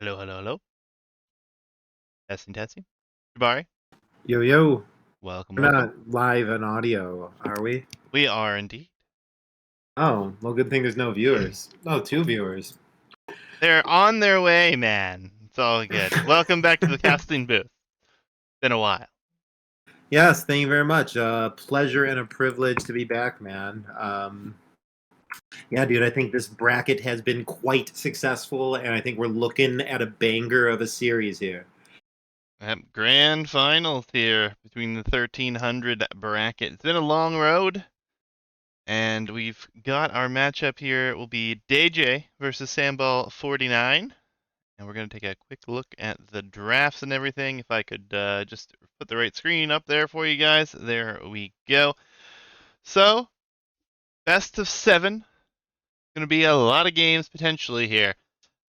Hello, hello, hello. Testing, testing. Jabari, Yo, yo. welcome, We're welcome. not live on audio, are we? We are indeed. Oh, well, good thing there's no viewers. Oh, two viewers. They're on their way, man. It's all good. Welcome back to the casting booth. Been a while. Yes, thank you very much. Pleasure and a privilege to be back, man. Yeah, dude, I think this bracket has been quite successful, and I think we're looking at a banger of a series here. Grand finals here between the 1300 bracket. It's been a long road, and we've got our matchup here. It will be DayJay versus Samball49. And we're going to take a quick look at the drafts and everything. If I could just put the right screen up there for you guys. There we go. So, best of 7. Going to be a lot of games potentially here.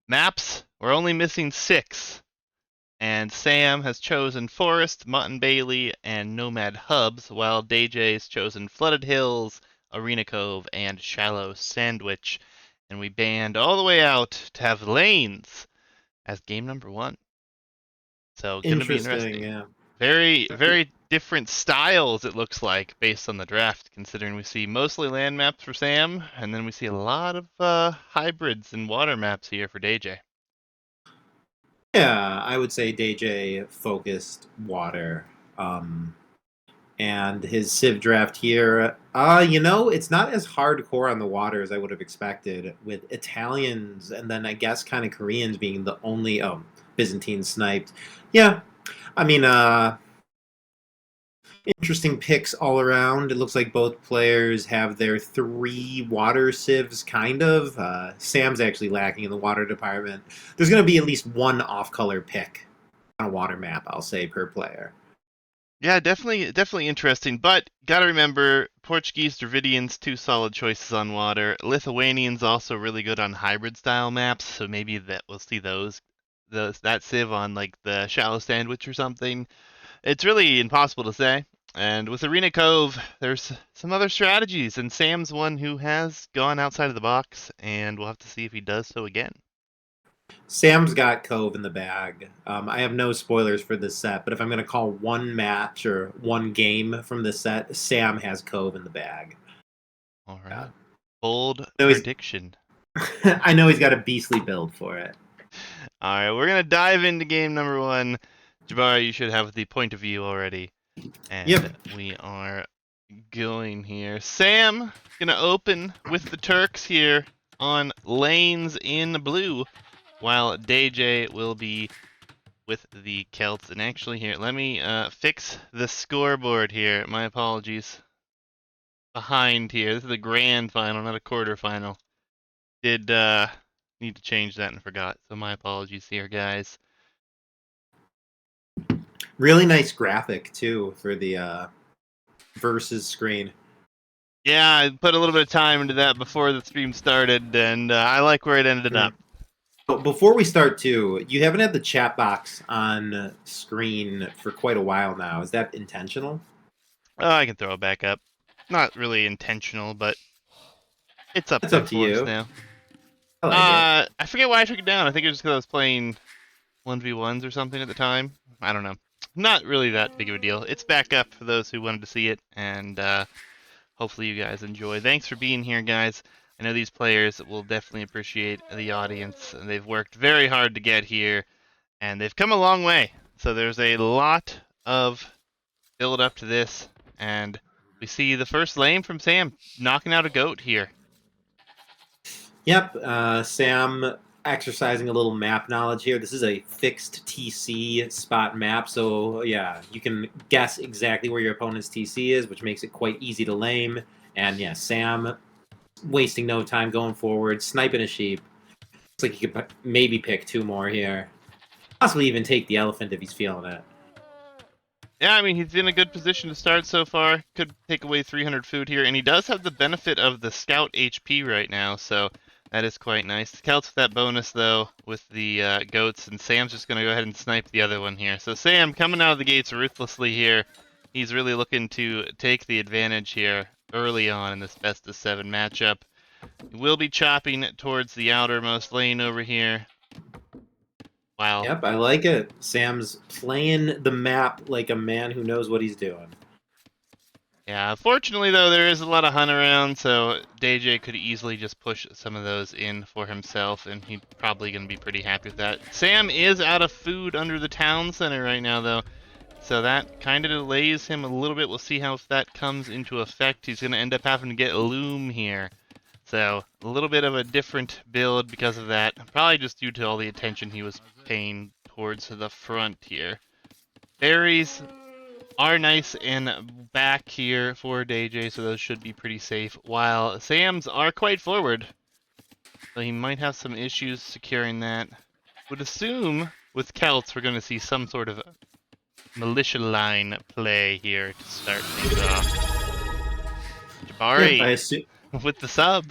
Maps, we're only missing 6. And Sam has chosen Forest, Mutton Bailey, and Nomad Hubs, while DayJay's chosen Flooded Hills, Arena Cove, and Shallow Sandwich. And we banned all the way out to have Lanes as game number 1. So, going to be Interesting, interesting. yeah. Very, very different styles, it looks like, based on the draft, considering we see mostly land maps for Sam, and then we see a lot of hybrids and water maps here for DayJay. Yeah, I would say DayJ focused water. And his Civ draft here, it's not as hardcore on the water as I would have expected, with Italians and then I guess kind of Koreans being the only Byzantine sniped. Yeah, I mean, interesting picks all around. It looks like both players have their 3 water civs, kind of. Sam's actually lacking in the water department. There's going to be at least one off-color pick on a water map, I'll say, per player. Yeah, definitely interesting, but gotta remember, Portuguese Dravidians, 2 solid choices on water. Lithuanians also really good on hybrid style maps, so maybe that we'll see that Civ on like the Shallow Sandwich or something. It's really impossible to say. And with Arena Cove, there's some other strategies, and Sam's one who has gone outside of the box, and we'll have to see if he does so again. Sam's got Cove in the bag. I have no spoilers for this set, but if I'm going to call one match or one game from this set, Sam has Cove in the bag. All Yeah. right. Bold So prediction. I know he's got a beastly build for it. All right, we're going to dive into game number 1. Jabari, you should have the point of view already. And Yep. we are going here. Sam going to open with the Turks here on lanes in blue, while DayJay will be with the Celts. And actually here, let me fix the scoreboard here. My apologies. Behind here. This is the grand final, not a quarterfinal. Did need to change that and forgot. So my apologies here, guys. Really nice graphic, too, for the versus screen. Yeah, I put a little bit of time into that before the stream started, and I like where it ended up. But before we start, too, you haven't had the chat box on screen for quite a while now. Is that intentional? Oh, I can throw it back up. Not really intentional, but it's up That's there up to for us you. now. I like it. I forget why I took it down. I think it was just because I was playing 1v1s or something at the time. I don't know. Not really that big of a deal. It's back up for those who wanted to see it, and hopefully you guys enjoy. Thanks for being here, guys. I know these players will definitely appreciate the audience. They've worked very hard to get here, and they've come a long way. So there's a lot of build up to this, and we see the first lane from Sam knocking out a goat here. Yep, Sam exercising a little map knowledge here. This is a fixed TC spot map, so yeah, you can guess exactly where your opponent's TC is, which makes it quite easy to lane. And yeah, Sam wasting no time going forward, sniping a sheep. Looks like he could maybe pick 2 more here. Possibly even take the elephant if he's feeling it. Yeah, I mean, he's in a good position to start so far. Could take away 300 food here, and he does have the benefit of the scout HP right now, so that is quite nice. Scouts with that bonus, though, with the goats, and Sam's just going to go ahead and snipe the other one here. So Sam coming out of the gates ruthlessly here. He's really looking to take the advantage here early on in this best of 7 matchup. He will be chopping towards the outermost lane over here. Wow. Yep, I like it. Sam's playing the map like a man who knows what he's doing. Yeah, fortunately though, there is a lot of hunt around, so DayJay could easily just push some of those in for himself, and he's probably going to be pretty happy with that. Sam is out of food under the town center right now though, so that kind of delays him a little bit. We'll see how that comes into effect. He's going to end up having to get loom here. So a little bit of a different build because of that, probably just due to all the attention he was paying towards the front here. Berries are nice and back here for DayJay, so those should be pretty safe, while Sam's are quite forward. So he might have some issues securing that. Would assume with Celts we're going to see some sort of militia line play here to start things off. Yep, I Jabari assume. with the sub.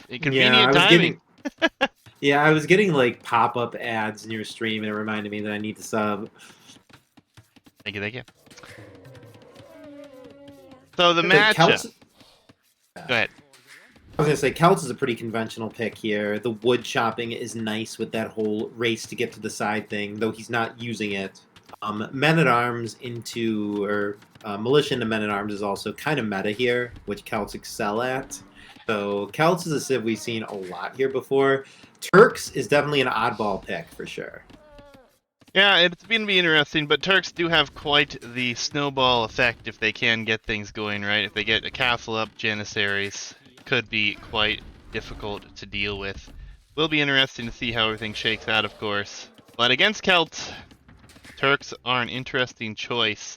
Yeah, Convenient timing. I was getting like pop-up ads in your stream, and it reminded me that I need to sub. Thank you, thank you. So the Like matchup. Celts, Go ahead. I was gonna say Celts is a pretty conventional pick here. The wood chopping is nice with that whole race to get to the side thing, though he's not using it. Men at Arms into or militia into Men at Arms is also kind of meta here, which Celts excel at. So Celts is a civ we've seen a lot here before. Turks is definitely an oddball pick for sure. Yeah, it's going to be interesting, but Turks do have quite the snowball effect if they can get things going right. If they get a castle up, Janissaries could be quite difficult to deal with. Will be interesting to see how everything shakes out, of course. But against Celts, Turks are an interesting choice.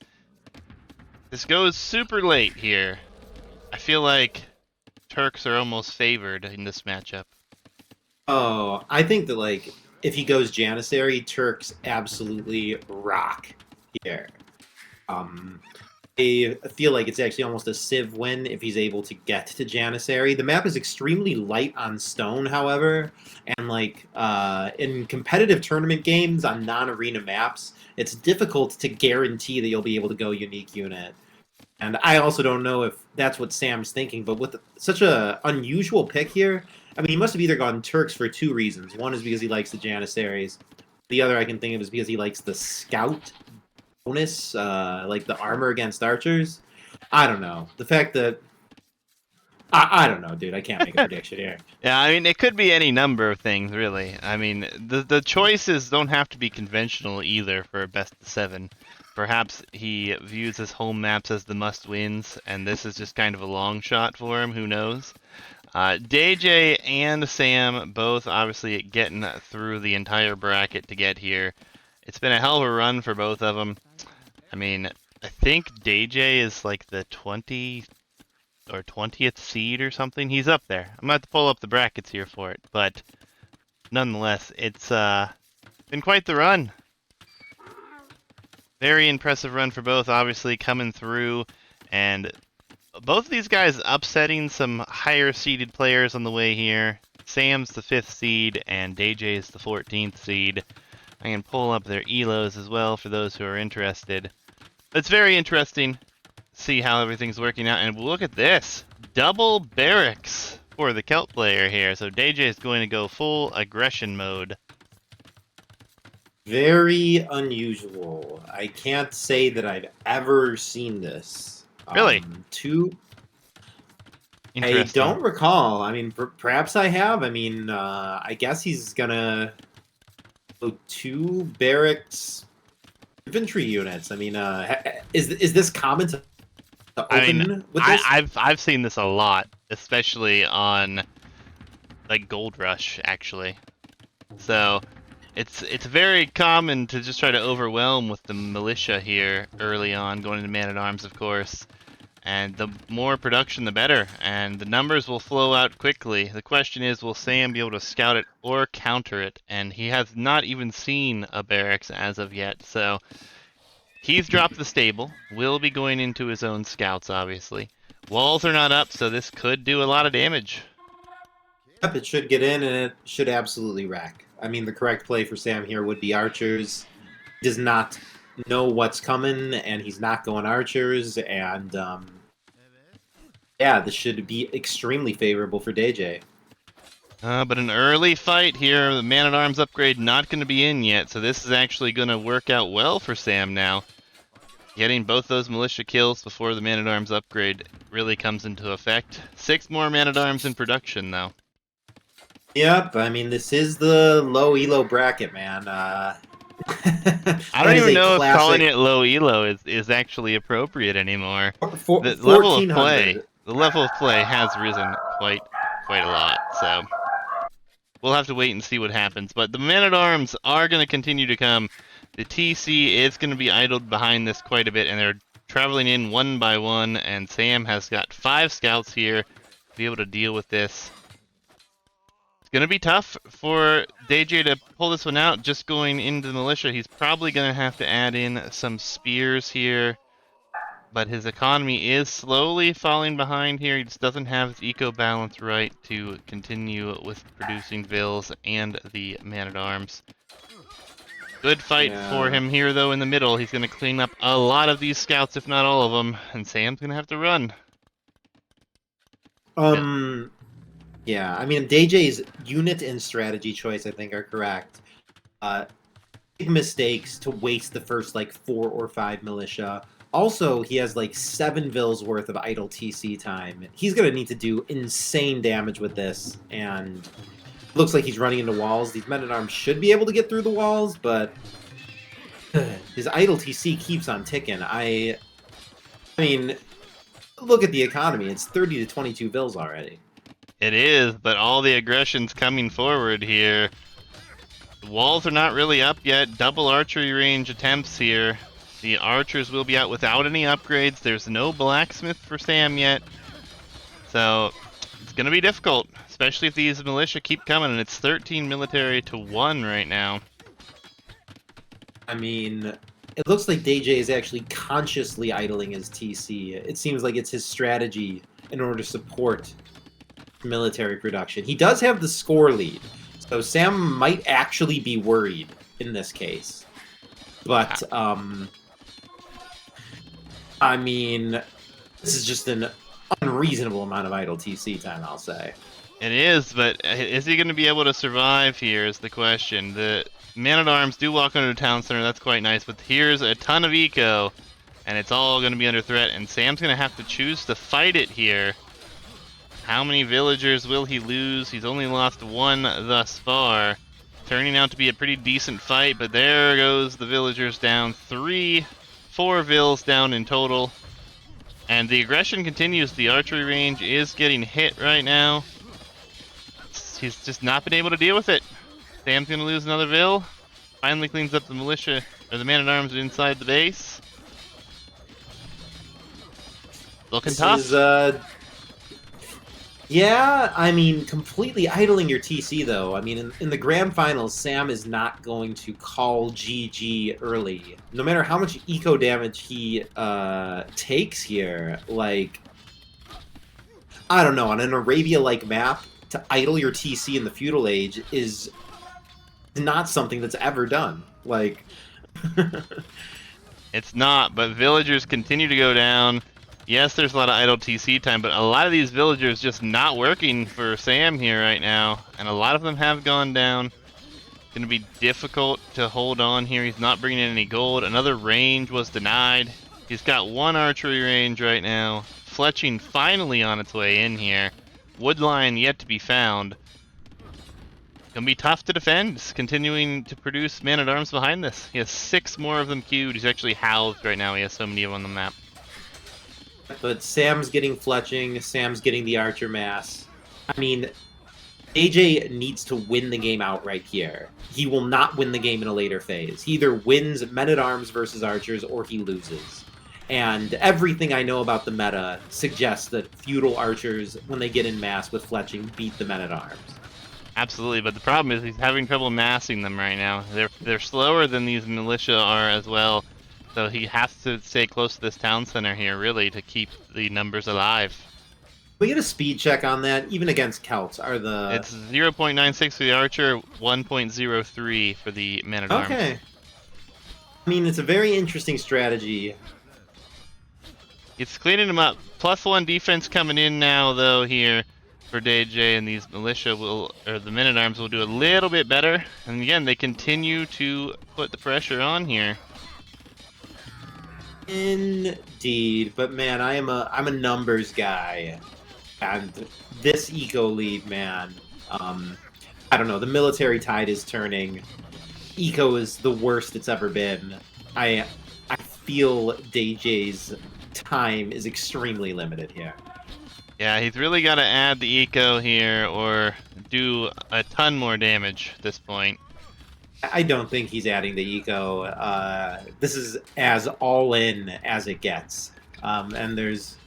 This goes super late here. I feel like Turks are almost favored in this matchup. Oh, I think that like if he goes Janissary, Turks absolutely rock here. I feel like it's actually almost a civ win if he's able to get to Janissary. The map is extremely light on stone, however, and like in competitive tournament games on non-arena maps, it's difficult to guarantee that you'll be able to go unique unit. And I also don't know if that's what Sam's thinking, but with such a unusual pick here, I mean, he must have either gone Turks for two reasons. One is because he likes the Janissaries. The other I can think of is because he likes the Scout bonus, like the armor against archers. I don't know. The fact that I don't know, dude. I can't make a prediction here. Yeah, I mean, it could be any number of things, really. I mean, the choices don't have to be conventional either for a best of 7. Perhaps he views his home maps as the must-wins, and this is just kind of a long shot for him. Who knows? DayJay and Sam both obviously getting through the entire bracket to get here. It's been a hell of a run for both of them. I mean, I think DayJay is like the 20 or 20th seed or something. He's up there. I'm going to have to pull up the brackets here for it, but nonetheless, it's been quite the run. Very impressive run for both, obviously coming through, and both of these guys upsetting some higher seeded players on the way here. Sam's the 5th seed, and DayJay's the 14th seed. I can pull up their elos as well for those who are interested. It's very interesting to see how everything's working out, and look at this. Double barracks for the Celt player here, so DayJay is going to go full aggression mode. Very unusual. I can't say that I've ever seen this. Really? I don't recall. I mean, perhaps I have. I mean, I guess he's gonna go 2 barracks infantry units. I mean, is this common to open with this? I've seen this a lot, especially on like Gold Rush, actually. So it's very common to just try to overwhelm with the militia here early on, going into Man-at-Arms, of course. And the more production, the better. And the numbers will flow out quickly. The question is, will Sam be able to scout it or counter it? And he has not even seen a barracks as of yet. So he's dropped the stable. Will be going into his own scouts, obviously. Walls are not up, so this could do a lot of damage. Yep, it should get in, and it should absolutely wreck. I mean, the correct play for Sam here would be archers. He does not know what's coming, and he's not going archers, and yeah, this should be extremely favorable for DayJay. But an early fight here, the Man-at-Arms upgrade not going to be in yet, so this is actually going to work out well for Sam now. Getting both those militia kills before the Man-at-Arms upgrade really comes into effect. 6 more Man-at-Arms in production, though. Yep, I mean, this is the low elo bracket, man. I That don't is even a know if calling classic it low elo is actually appropriate anymore. The level of play, 1400. has risen quite a lot, so we'll have to wait and see what happens. But the Man-at-Arms are going to continue to come. The TC is going to be idled behind this quite a bit, and they're traveling in one by one, and Sam has got 5 scouts here to be able to deal with this. It's going to be tough for DayJay to pull this one out just going into the militia. He's probably going to have to add in some spears here, but his economy is slowly falling behind here. He just doesn't have his eco balance right to continue with producing vills and the Man-at-Arms. Good fight for him here, though, in the middle. He's going to clean up a lot of these scouts, if not all of them, and Sam's going to have to run. Yeah, I mean, DayJay's unit and strategy choice, I think, are correct. Big mistakes to waste the first, like, 4 or 5 militia. Also, he has, like, 7 vills worth of idle TC time. He's going to need to do insane damage with this, and it looks like he's running into walls. These Men-at-Arms should be able to get through the walls, but his idle TC keeps on ticking. I mean, look at the economy. It's 30 to 22 vills already. It is, but all the aggression's coming forward here. The walls are not really up yet. Double archery range attempts here. The archers will be out without any upgrades. There's no blacksmith for Sam yet. So it's going to be difficult, especially if these militia keep coming, and it's 13 military to 1 right now. I mean, it looks like DayJay is actually consciously idling his TC. It seems like it's his strategy in order to support military production. He does have the score lead, so Sam might actually be worried in this case. But, I mean, this is just an unreasonable amount of idle TC time, I'll say. It is, but is he going to be able to survive here is the question. The Man-at-Arms do walk under the town center, that's quite nice, but here's a ton of eco, and it's all going to be under threat, and Sam's going to have to choose to fight it here. How many villagers will he lose? He's only lost 1 thus far. Turning out to be a pretty decent fight, but there goes the villagers down. 4 vills down in total. And the aggression continues. The archery range is getting hit right now. He's just not been able to deal with it. Sam's going to lose another vill. Finally cleans up the militia, or the Man-at-Arms inside the base. Looking tough. Yeah, I mean, completely idling your TC, though. I mean, in the grand finals, Sam is not going to call GG early. No matter how much eco damage he takes here, like, I don't know, on an Arabia-like map, to idle your TC in the feudal age is not something that's ever done. Like, it's not, but villagers continue to go down. Yes, there's a lot of idle TC time, but a lot of these villagers just not working for Sam here right now, and a lot of them have gone down. It's going to be difficult to hold on here. He's not bringing in any gold. Another range was denied. He's got 1 archery range right now. Fletching finally on its way in here. Woodline yet to be found. Gonna be tough to defend, continuing to produce Man-at-Arms behind this. He has 6 more of them queued. He's actually housed right now. He has so many of them on the map. But Sam's getting fletching, Sam's getting the archer mass. I mean, DayJay needs to win the game outright here. He will not win the game in a later phase. He either wins Men-at-Arms versus archers, or he loses. And everything I know about the meta suggests that feudal archers, when they get in mass with fletching, beat the Men-at-Arms. Absolutely, but the problem is he's having trouble massing them right now. They're slower than these militia are as well. So he has to stay close to this town center here, really, to keep the numbers alive. We get a speed check on that, even against Celts. It's 0.96 for the archer, 1.03 for the Man-at-Arms. Okay. I mean, it's a very interesting strategy. It's cleaning them up. +1 defense coming in now, though, here. for DayJay, and these militia will, or the men-at-arms will do a little bit better. And again, they continue to put the pressure on here. Indeed, but man, I'm a numbers guy, and this eco lead, man. I don't know. The military tide is turning. Eco is the worst it's ever been. I feel DayJay's time is extremely limited here. Yeah, he's really got to add the eco here or do a ton more damage at this point. I don't think he's adding the eco. This is as all in as it gets, and there's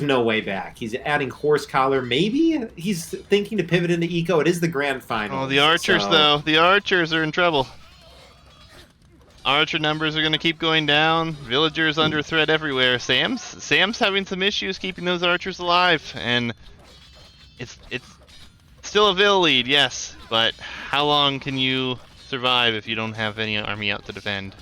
no way back. He's adding horse collar. Maybe he's thinking to pivot into eco. It is the grand final. Oh, the archers though. The archers are in trouble. Archer numbers are going to keep going down. Villagers under threat everywhere. Sam's having some issues keeping those archers alive, and it's still a Vill lead, yes, but how long can you survive if you don't have any army out to defend?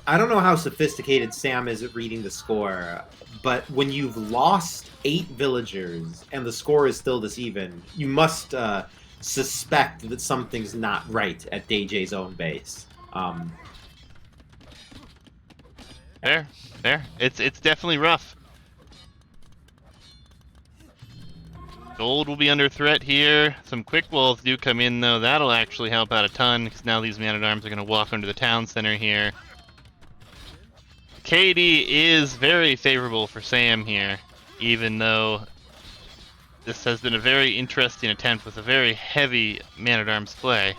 I don't know how sophisticated Sam is at reading the score, but when you've lost 8 villagers and the score is still this even, you must suspect that something's not right at DayJay's own base. Fair. It's definitely rough. Gold will be under threat here. Some quick walls do come in though. That'll actually help out a ton because now these man-at-arms are going to walk into the town center here. KD is very favorable for Sam here, even though this has been a very interesting attempt with a very heavy man-at-arms play.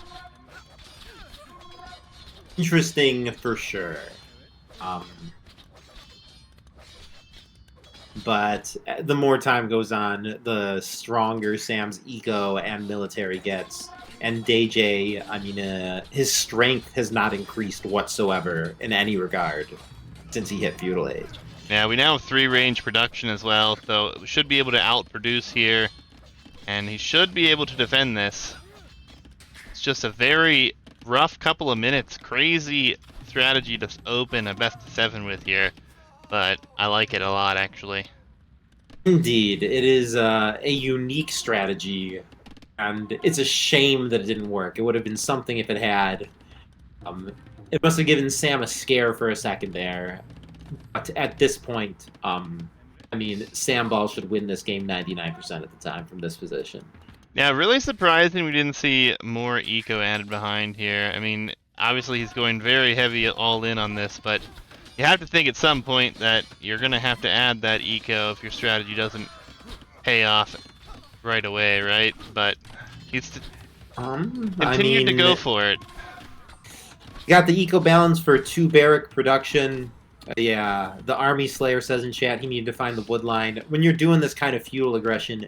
Interesting for sure. But the more time goes on, the stronger Sam's eco and military gets. And DayJay, I mean, his strength has not increased whatsoever in any regard since he hit Feudal Age. Yeah, we now have 3-range production as well, so we should be able to outproduce here. And he should be able to defend this. It's just a very rough couple of minutes. Crazy strategy to open a best-of-7 with here. But I like it a lot, actually. Indeed, it is a unique strategy, and it's a shame that it didn't work. It would have been something if it had. It must have given Sam a scare for a second there. But at this point, I mean, Samball should win this game 99% of the time from this position. Yeah, really surprising we didn't see more eco added behind here. I mean, obviously he's going very heavy all in on this, but you have to think at some point that you're going to have to add that eco if your strategy doesn't pay off right away, right? But he's continued to go for it. Got the eco balance for 2 barrack production. Yeah, the Army Slayer says in chat he needed to find the wood line. When you're doing this kind of feudal aggression,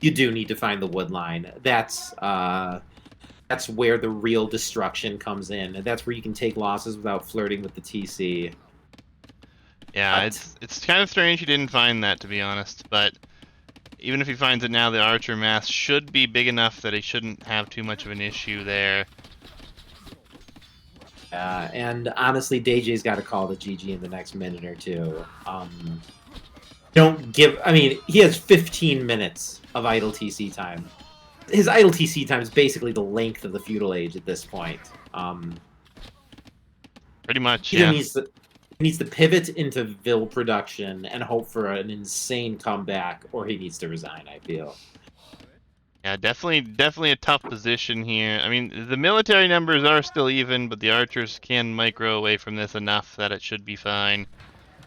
you do need to find the wood line. That's where the real destruction comes in. That's where you can take losses without flirting with the TC. Yeah, it's kind of strange he didn't find that, to be honest, but even if he finds it now, the archer mass should be big enough that he shouldn't have too much of an issue there. And honestly, DayJay's got to call the GG in the next minute or two. I mean, he has 15 minutes of idle TC time. His idle TC time is basically the length of the feudal age at this point. Pretty much, yeah. He needs to pivot into Vill production and hope for an insane comeback, or he needs to resign, I feel. Yeah, definitely a tough position here. I mean, the military numbers are still even, but the archers can micro away from this enough that it should be fine.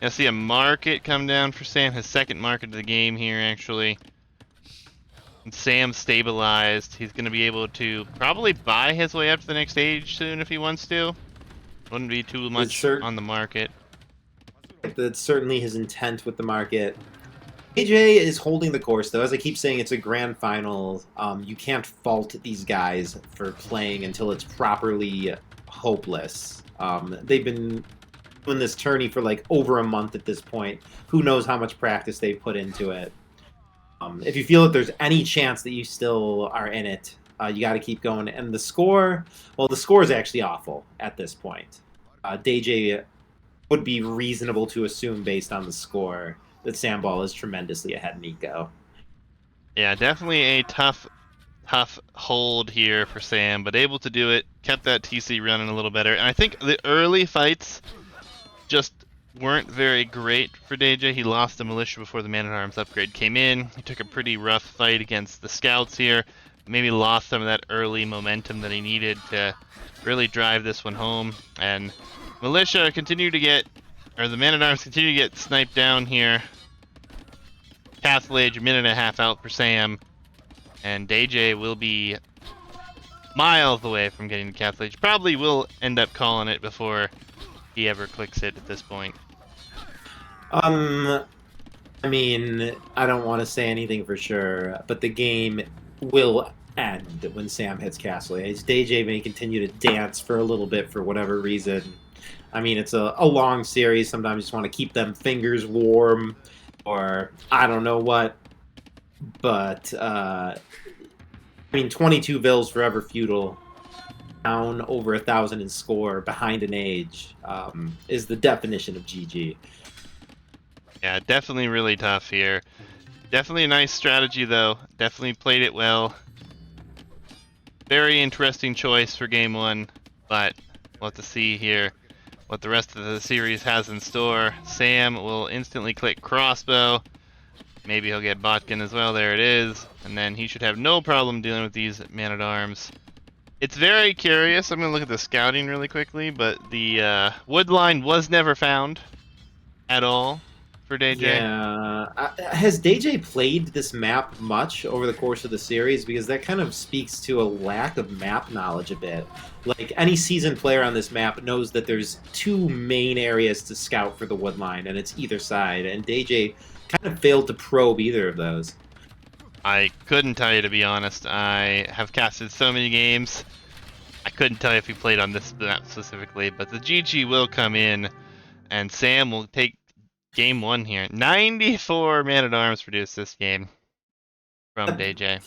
I see a market come down for Sam, his second market of the game here, actually. And Sam stabilized. He's going to be able to probably buy his way up to the next stage soon if he wants to. Wouldn't be too much on the market. That's certainly his intent with the market. DayJay is holding the course, though. As I keep saying, it's a grand final. You can't fault these guys for playing until it's properly hopeless. They've been doing this tourney for like over a month at this point. Who knows how much practice they've put into it. If you feel that there's any chance that you still are in it, you got to keep going. And the score, well, the score is actually awful at this point. DayJay would be reasonable to assume based on the score that Samball is tremendously ahead in eco. Yeah, definitely a tough hold here for Sam, but able to do it. Kept that TC running a little better. And I think the early fights just weren't very great for DayJay. He lost the militia before the man-at-arms upgrade came in. He took a pretty rough fight against the scouts here. Maybe lost some of that early momentum that he needed to really drive this one home. And militia continue to get, or the man-at-arms continue to get sniped down here. Castle Age, a minute and a half out for Sam. And DayJay will be miles away from getting the Castle Age. Probably will end up calling it before he ever clicks it at this point. I mean, I don't want to say anything for sure, but the game will end when Sam hits Castle Age. DayJay may continue to dance for a little bit for whatever reason. I mean, it's a long series. Sometimes you just want to keep them fingers warm, or I don't know what. But, I mean, 22 Vills Forever Feudal, down over 1,000 in score, behind an age, is the definition of GG. Yeah, definitely really tough here. Definitely a nice strategy, though. Definitely played it well. Very interesting choice for game one, but we'll have to see here what the rest of the series has in store. Sam will instantly click crossbow. Maybe he'll get Botkin as well. There it is. And then he should have no problem dealing with these man-at-arms. It's very curious. I'm going to look at the scouting really quickly, but the wood line was never found at all for DayJay. Yeah. Has DayJay played this map much over the course of the series? Because that kind of speaks to a lack of map knowledge a bit. Like, any seasoned player on this map knows that there's two main areas to scout for the wood line, and it's either side. And DayJay kind of failed to probe either of those. I couldn't tell you, to be honest. I have casted so many games. I couldn't tell you if he played on this map specifically, but the GG will come in, and Sam will take game one here. 94 man-at-arms produced this game from DayJay.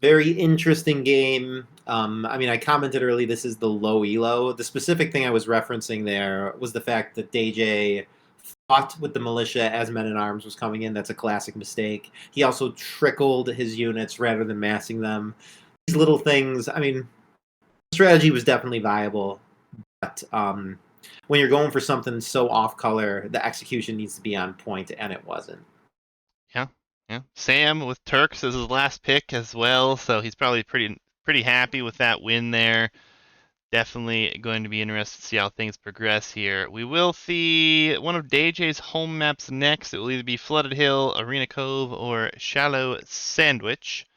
Very interesting game. I mean, I commented early this is the low elo. The specific thing I was referencing there was the fact that DayJay fought with the militia as men-at-arms was coming in. That's a classic mistake. He also trickled his units rather than massing them. These little things, I mean, the strategy was definitely viable, but when you're going for something so off-color, the execution needs to be on point, and it wasn't. Yeah. Sam with Turks as his last pick as well, so he's probably pretty happy with that win there. Definitely going to be interested to see how things progress here. We will see one of DayJay's home maps next. It will either be Flooded Hill, Arena Cove, or Shallow Sandwich.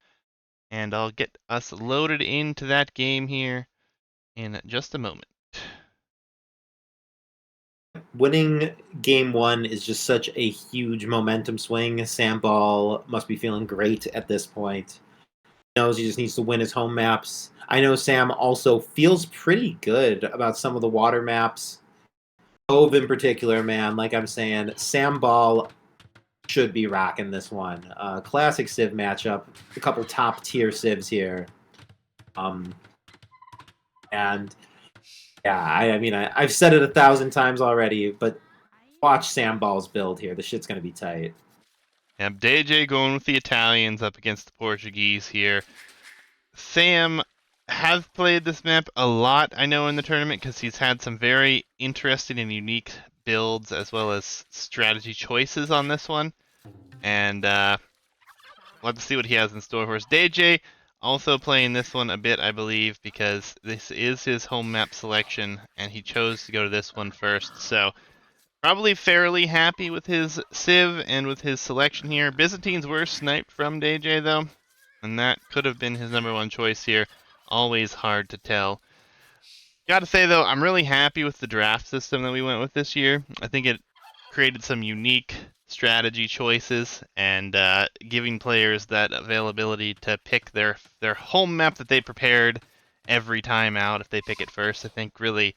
And I'll get us loaded into that game here in just a moment. Winning game one is just such a huge momentum swing. Samball must be feeling great at this point. He knows he just needs to win his home maps. I know Sam also feels pretty good about some of the water maps. Cove in particular, man, like I'm saying, Samball should be rocking this one. Classic Civ matchup. A couple top tier Civs here. And yeah, I mean, I've said it 1,000 times already, but watch Samball's build here. The shit's going to be tight. Yep, DayJay going with the Italians up against the Portuguese here. Sam has played this map a lot, I know, in the tournament, because he's had some very interesting and unique builds as well as strategy choices on this one. And we'll have to see what he has in store for us. DayJay also playing this one a bit, I believe, because this is his home map selection, and he chose to go to this one first. So probably fairly happy with his Civ and with his selection here. Byzantines were sniped from DayJay, though, and that could have been his number one choice here. Always hard to tell. Gotta say, though, I'm really happy with the draft system that we went with this year. I think it created some unique strategy choices and giving players that availability to pick their home map that they prepared every time out if they pick it first. I think really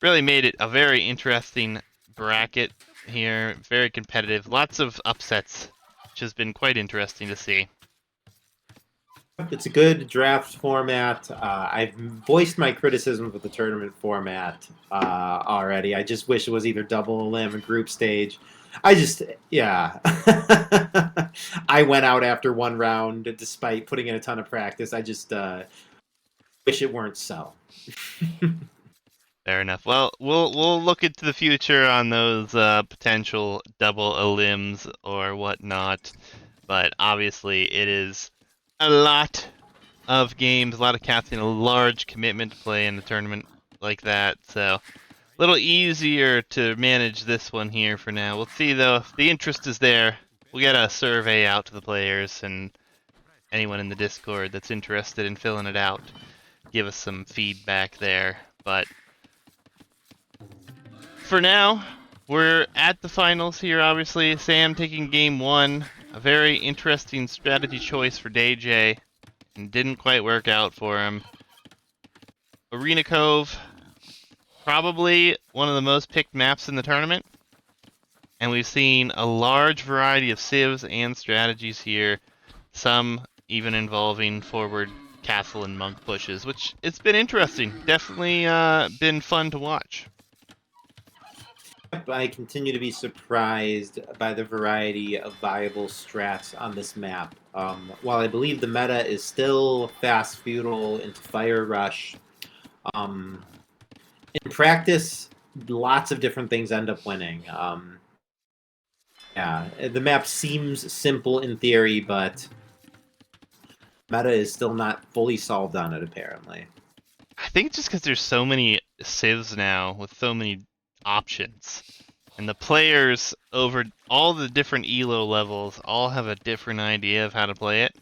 made it a very interesting bracket here. Very competitive. Lots of upsets, which has been quite interesting to see. It's a good draft format. I've voiced my criticism of the tournament format already. I just wish it was either double elim or group stage. I just, yeah. I went out after one round despite putting in a ton of practice. I just wish it weren't so. Fair enough. Well, we'll look into the future on those potential double elims or whatnot, but obviously it is a lot of games, a lot of casting, a large commitment to play in a tournament like that. So a little easier to manage this one here for now. We'll see though if the interest is there. We'll get a survey out to the players and anyone in the Discord that's interested in filling it out. Give us some feedback there. But for now, we're at the finals here, obviously. Sam taking game one. A very interesting strategy choice for DayJay, and didn't quite work out for him. Arena Cove, probably one of the most picked maps in the tournament. And we've seen a large variety of civs and strategies here, some even involving forward castle and monk pushes, which it's been interesting. Definitely been fun to watch. I continue to be surprised by the variety of viable strats on this map. While I believe the meta is still fast feudal into fire rush, in practice, lots of different things end up winning. Yeah, the map seems simple in theory, but meta is still not fully solved on it, apparently. I think just because there's so many civs now with so many options. And the players over all the different ELO levels all have a different idea of how to play it.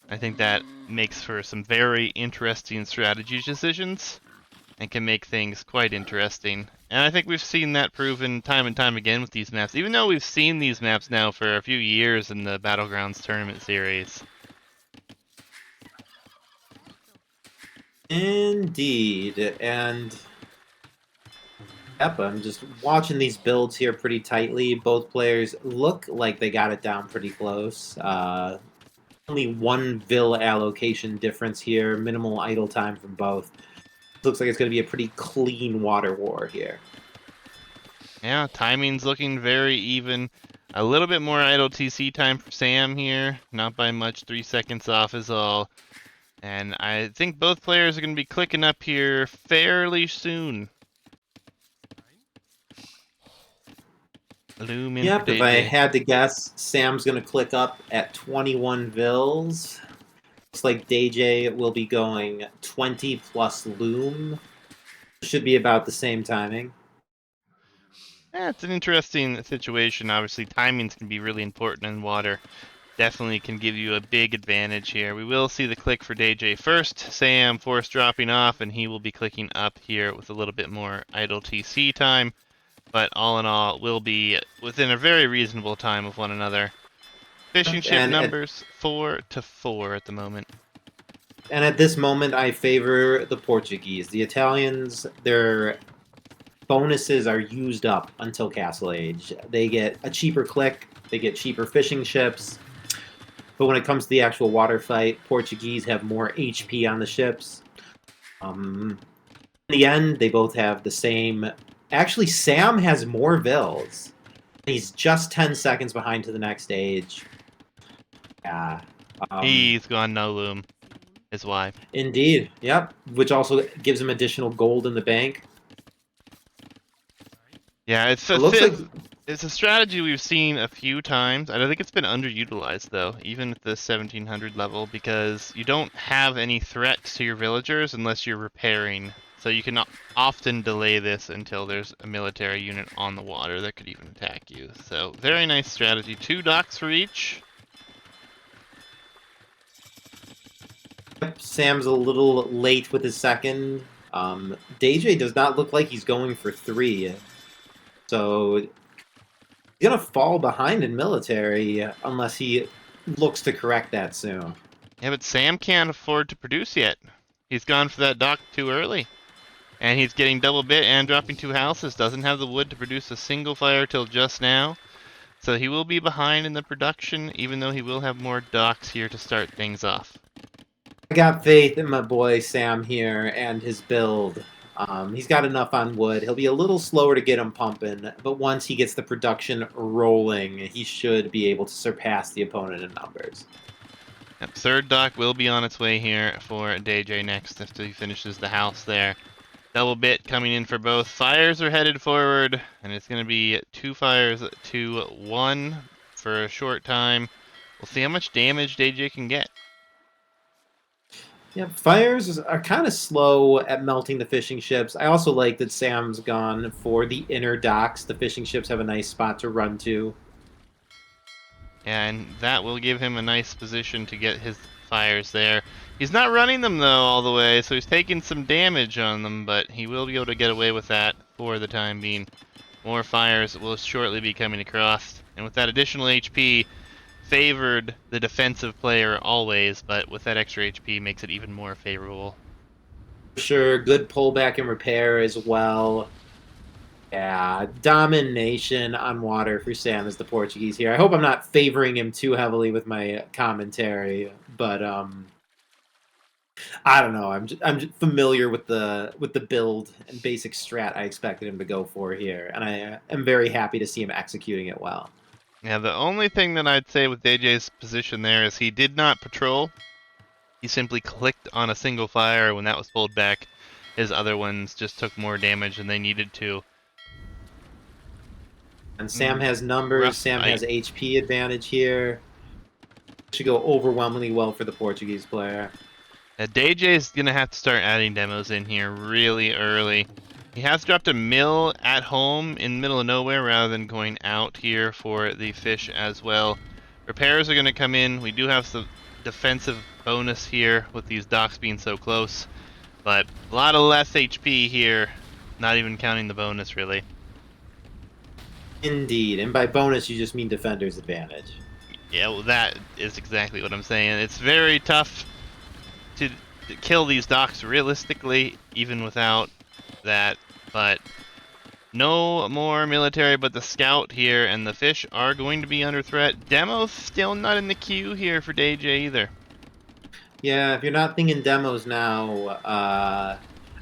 I think that makes for some very interesting strategy decisions and can make things quite interesting. And I think we've seen that proven time and time again with these maps, even though we've seen these maps now for a few years in the Battlegrounds tournament series. Indeed, and yep, I'm just watching these builds here pretty tightly. Both players look like they got it down pretty close. Only one Vill allocation difference here, minimal idle time from both. Looks like it's going to be a pretty clean water war here. Yeah, timing's looking very even. A little bit more idle TC time for Sam here. Not by much, 3 seconds off is all. And I think both players are going to be clicking up here fairly soon. Loom in for Yep, if I DayJay. had to guess, Sam's going to click up at 21 Vills. Looks like DayJay will be going 20 plus Loom. Should be about the same timing. Yeah, it's an interesting situation. Obviously, timings can be really important in water. Definitely can give you a big advantage here. We will see the click for DayJay first. Sam force dropping off, and he will be clicking up here with a little bit more idle TC time. But all in all, we'll be within a very reasonable time of one another. Fishing ship And numbers 4-4 at the moment. at this moment, I favor the Portuguese. The Italians, their bonuses are used up until Castle Age. They get a cheaper click, they get cheaper fishing ships. But when it comes to the actual water fight, Portuguese have more HP on the ships. In the end, they both have the same. Actually, Sam has more Vills. He's just 10 seconds behind to the next stage. Yeah. He's gone no loom, is why. Indeed. Yep. Which also gives him additional gold in the bank. Yeah, it's It a looks like it's a strategy we've seen a few times. I don't think it's been underutilized though, even at the 1700 level, because you don't have any threats to your villagers unless you're repairing. So you can often delay this until there's a military unit on the water that could even attack you. So very nice strategy. 2 docks for each. Sam's a little late with his second. DayJay does not look like he's going for 3. So he's going to fall behind in military unless he looks to correct that soon. Yeah, but Sam can't afford to produce yet. He's gone for that dock too early. And he's getting double bit and dropping 2 houses. Doesn't have the wood to produce a single fire till just now. So he will be behind in the production, even though he will have more docks here to start things off. I got faith in my boy Sam here and his build. He's got enough on wood. He'll be a little slower to get him pumping, but once he gets the production rolling, he should be able to surpass the opponent in numbers. Yep, third dock will be on its way here for DayJay next after he finishes the house there. Double bit coming in for both. Fires are headed forward, and it's going to be 2 fires to 1 for a short time. We'll see how much damage DayJay can get. Yeah, fires are kind of slow at melting the fishing ships. I also like that Sam's gone for the inner docks. The fishing ships have a nice spot to run to. And that will give him a nice position to get his fires there. He's not running them, though, all the way, so he's taking some damage on them, but he will be able to get away with that for the time being. More fires will shortly be coming across, and with that additional HP, favored the defensive player always, but with that extra HP makes it even more favorable. For sure, good pullback and repair as well. Yeah, domination on water for Sam as the Portuguese here. I hope I'm not favoring him too heavily with my commentary, but I don't know. I'm familiar with the build and basic strat I expected him to go for here, and I am very happy to see him executing it well. Yeah, the only thing that I'd say with DayJay's position there is he did not patrol. He simply clicked on a single fire. When that was pulled back, his other ones just took more damage than they needed to. And Sam has numbers. Rough Sam fight. has HP advantage here. Should go overwhelmingly well for the Portuguese player. DayJay's going to have to start adding demos in here really early. He has dropped a mill at home in the middle of nowhere rather than going out here for the fish as well. Repairs are going to come in. We do have some defensive bonus here with these docks being so close, but a lot of less HP here, not even counting the bonus really. Indeed, and by bonus you just mean defender's advantage. Yeah, well, that is exactly what I'm saying. It's very tough to kill these docks realistically, even without that, but no more military but the scout here, and the fish are going to be under threat. Demo's still not in the queue here for DayJay either. Yeah, if you're not thinking demos now, I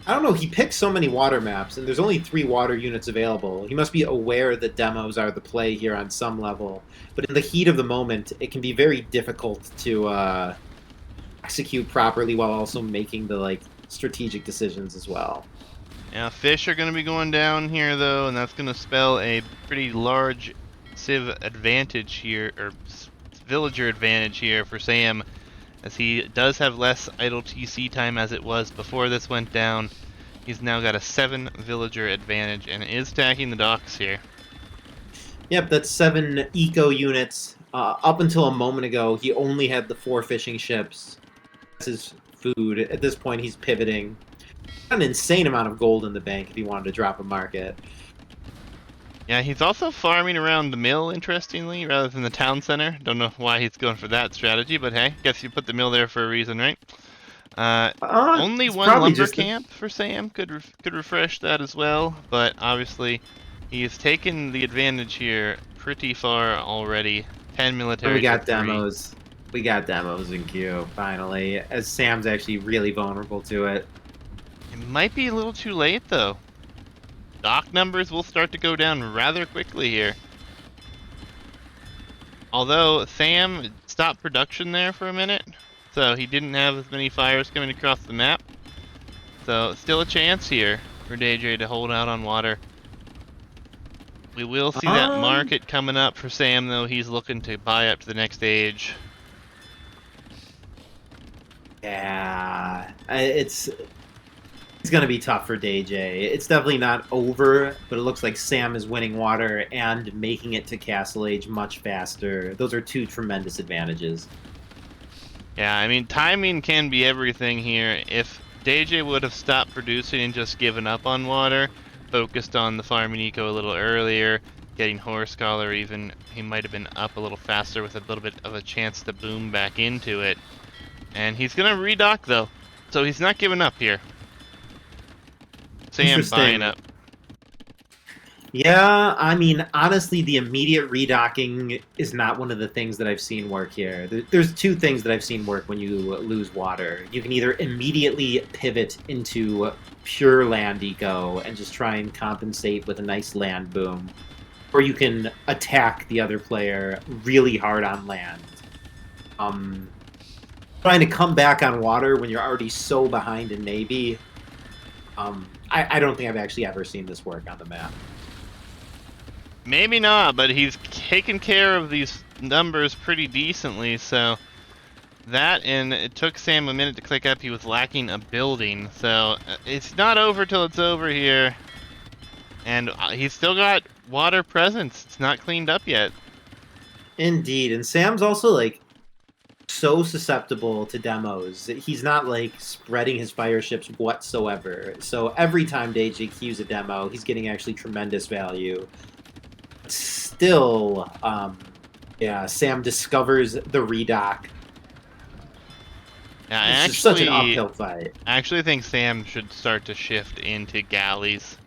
don't know. He picks so many water maps, and there's only 3 water units available. He must be aware that demos are the play here on some level. But in the heat of the moment, it can be very difficult to execute properly while also making the strategic decisions as well. Yeah, fish are going to be going down here though, and that's going to spell a pretty large civ advantage here, or villager advantage here for Sam, as he does have less idle TC time as it was before this went down. He's now got a 7 villager advantage and is stacking the docks here. Yep, that's 7 eco units. Up until a moment ago, he only had the 4 fishing ships. That's his food. At this point, he's pivoting. Got an insane amount of gold in the bank if he wanted to drop a market. Yeah, he's also farming around the mill, interestingly, rather than the town center. Don't know why he's going for that strategy, but hey, guess you put the mill there for a reason, right? Only it's one probably lumber just camp for Sam could refresh that as well, but obviously he has taken the advantage here pretty far already. 10 military. We got to 3. demos. We got demos in queue, finally, as Sam's actually really vulnerable to it. It might be a little too late, though. Dock numbers will start to go down rather quickly here. Although Sam stopped production there for a minute, so he didn't have as many fires coming across the map. So still a chance here for DayJay to hold out on water. We will see that market coming up for Sam, though. He's looking to buy up to the next stage. Yeah, it's going to be tough for DayJay. It's definitely not over, but it looks like Sam is winning water and making it to Castle Age much faster. Those are 2 tremendous advantages. Yeah, I mean, timing can be everything here. If DayJay would have stopped producing and just given up on water, focused on the farming eco a little earlier, getting horse collar even, he might have been up a little faster with a little bit of a chance to boom back into it. And he's going to redock, though, so he's not giving up here. Sam buying up. Yeah, I mean, honestly, the immediate redocking is not one of the things that I've seen work here. There's two things that I've seen work when you lose water. You can either immediately pivot into pure land eco and just try and compensate with a nice land boom, or you can attack the other player really hard on land. Um, Trying to come back on water when you're already so behind in Navy. I don't think I've actually ever seen this work on the map. Maybe not, but he's taken care of these numbers pretty decently, so that, and it took Sam a minute to click up. He was lacking a building, so it's not over till it's over here. And he's still got water presence. It's not cleaned up yet. Indeed, and Sam's also like so susceptible to demos. He's not like spreading his fire ships whatsoever. So every time DayJay queues a demo, he's getting actually tremendous value. Still, yeah, Sam discovers the redock. Yeah, It's just such an uphill fight. I actually think Sam should start to shift into galleys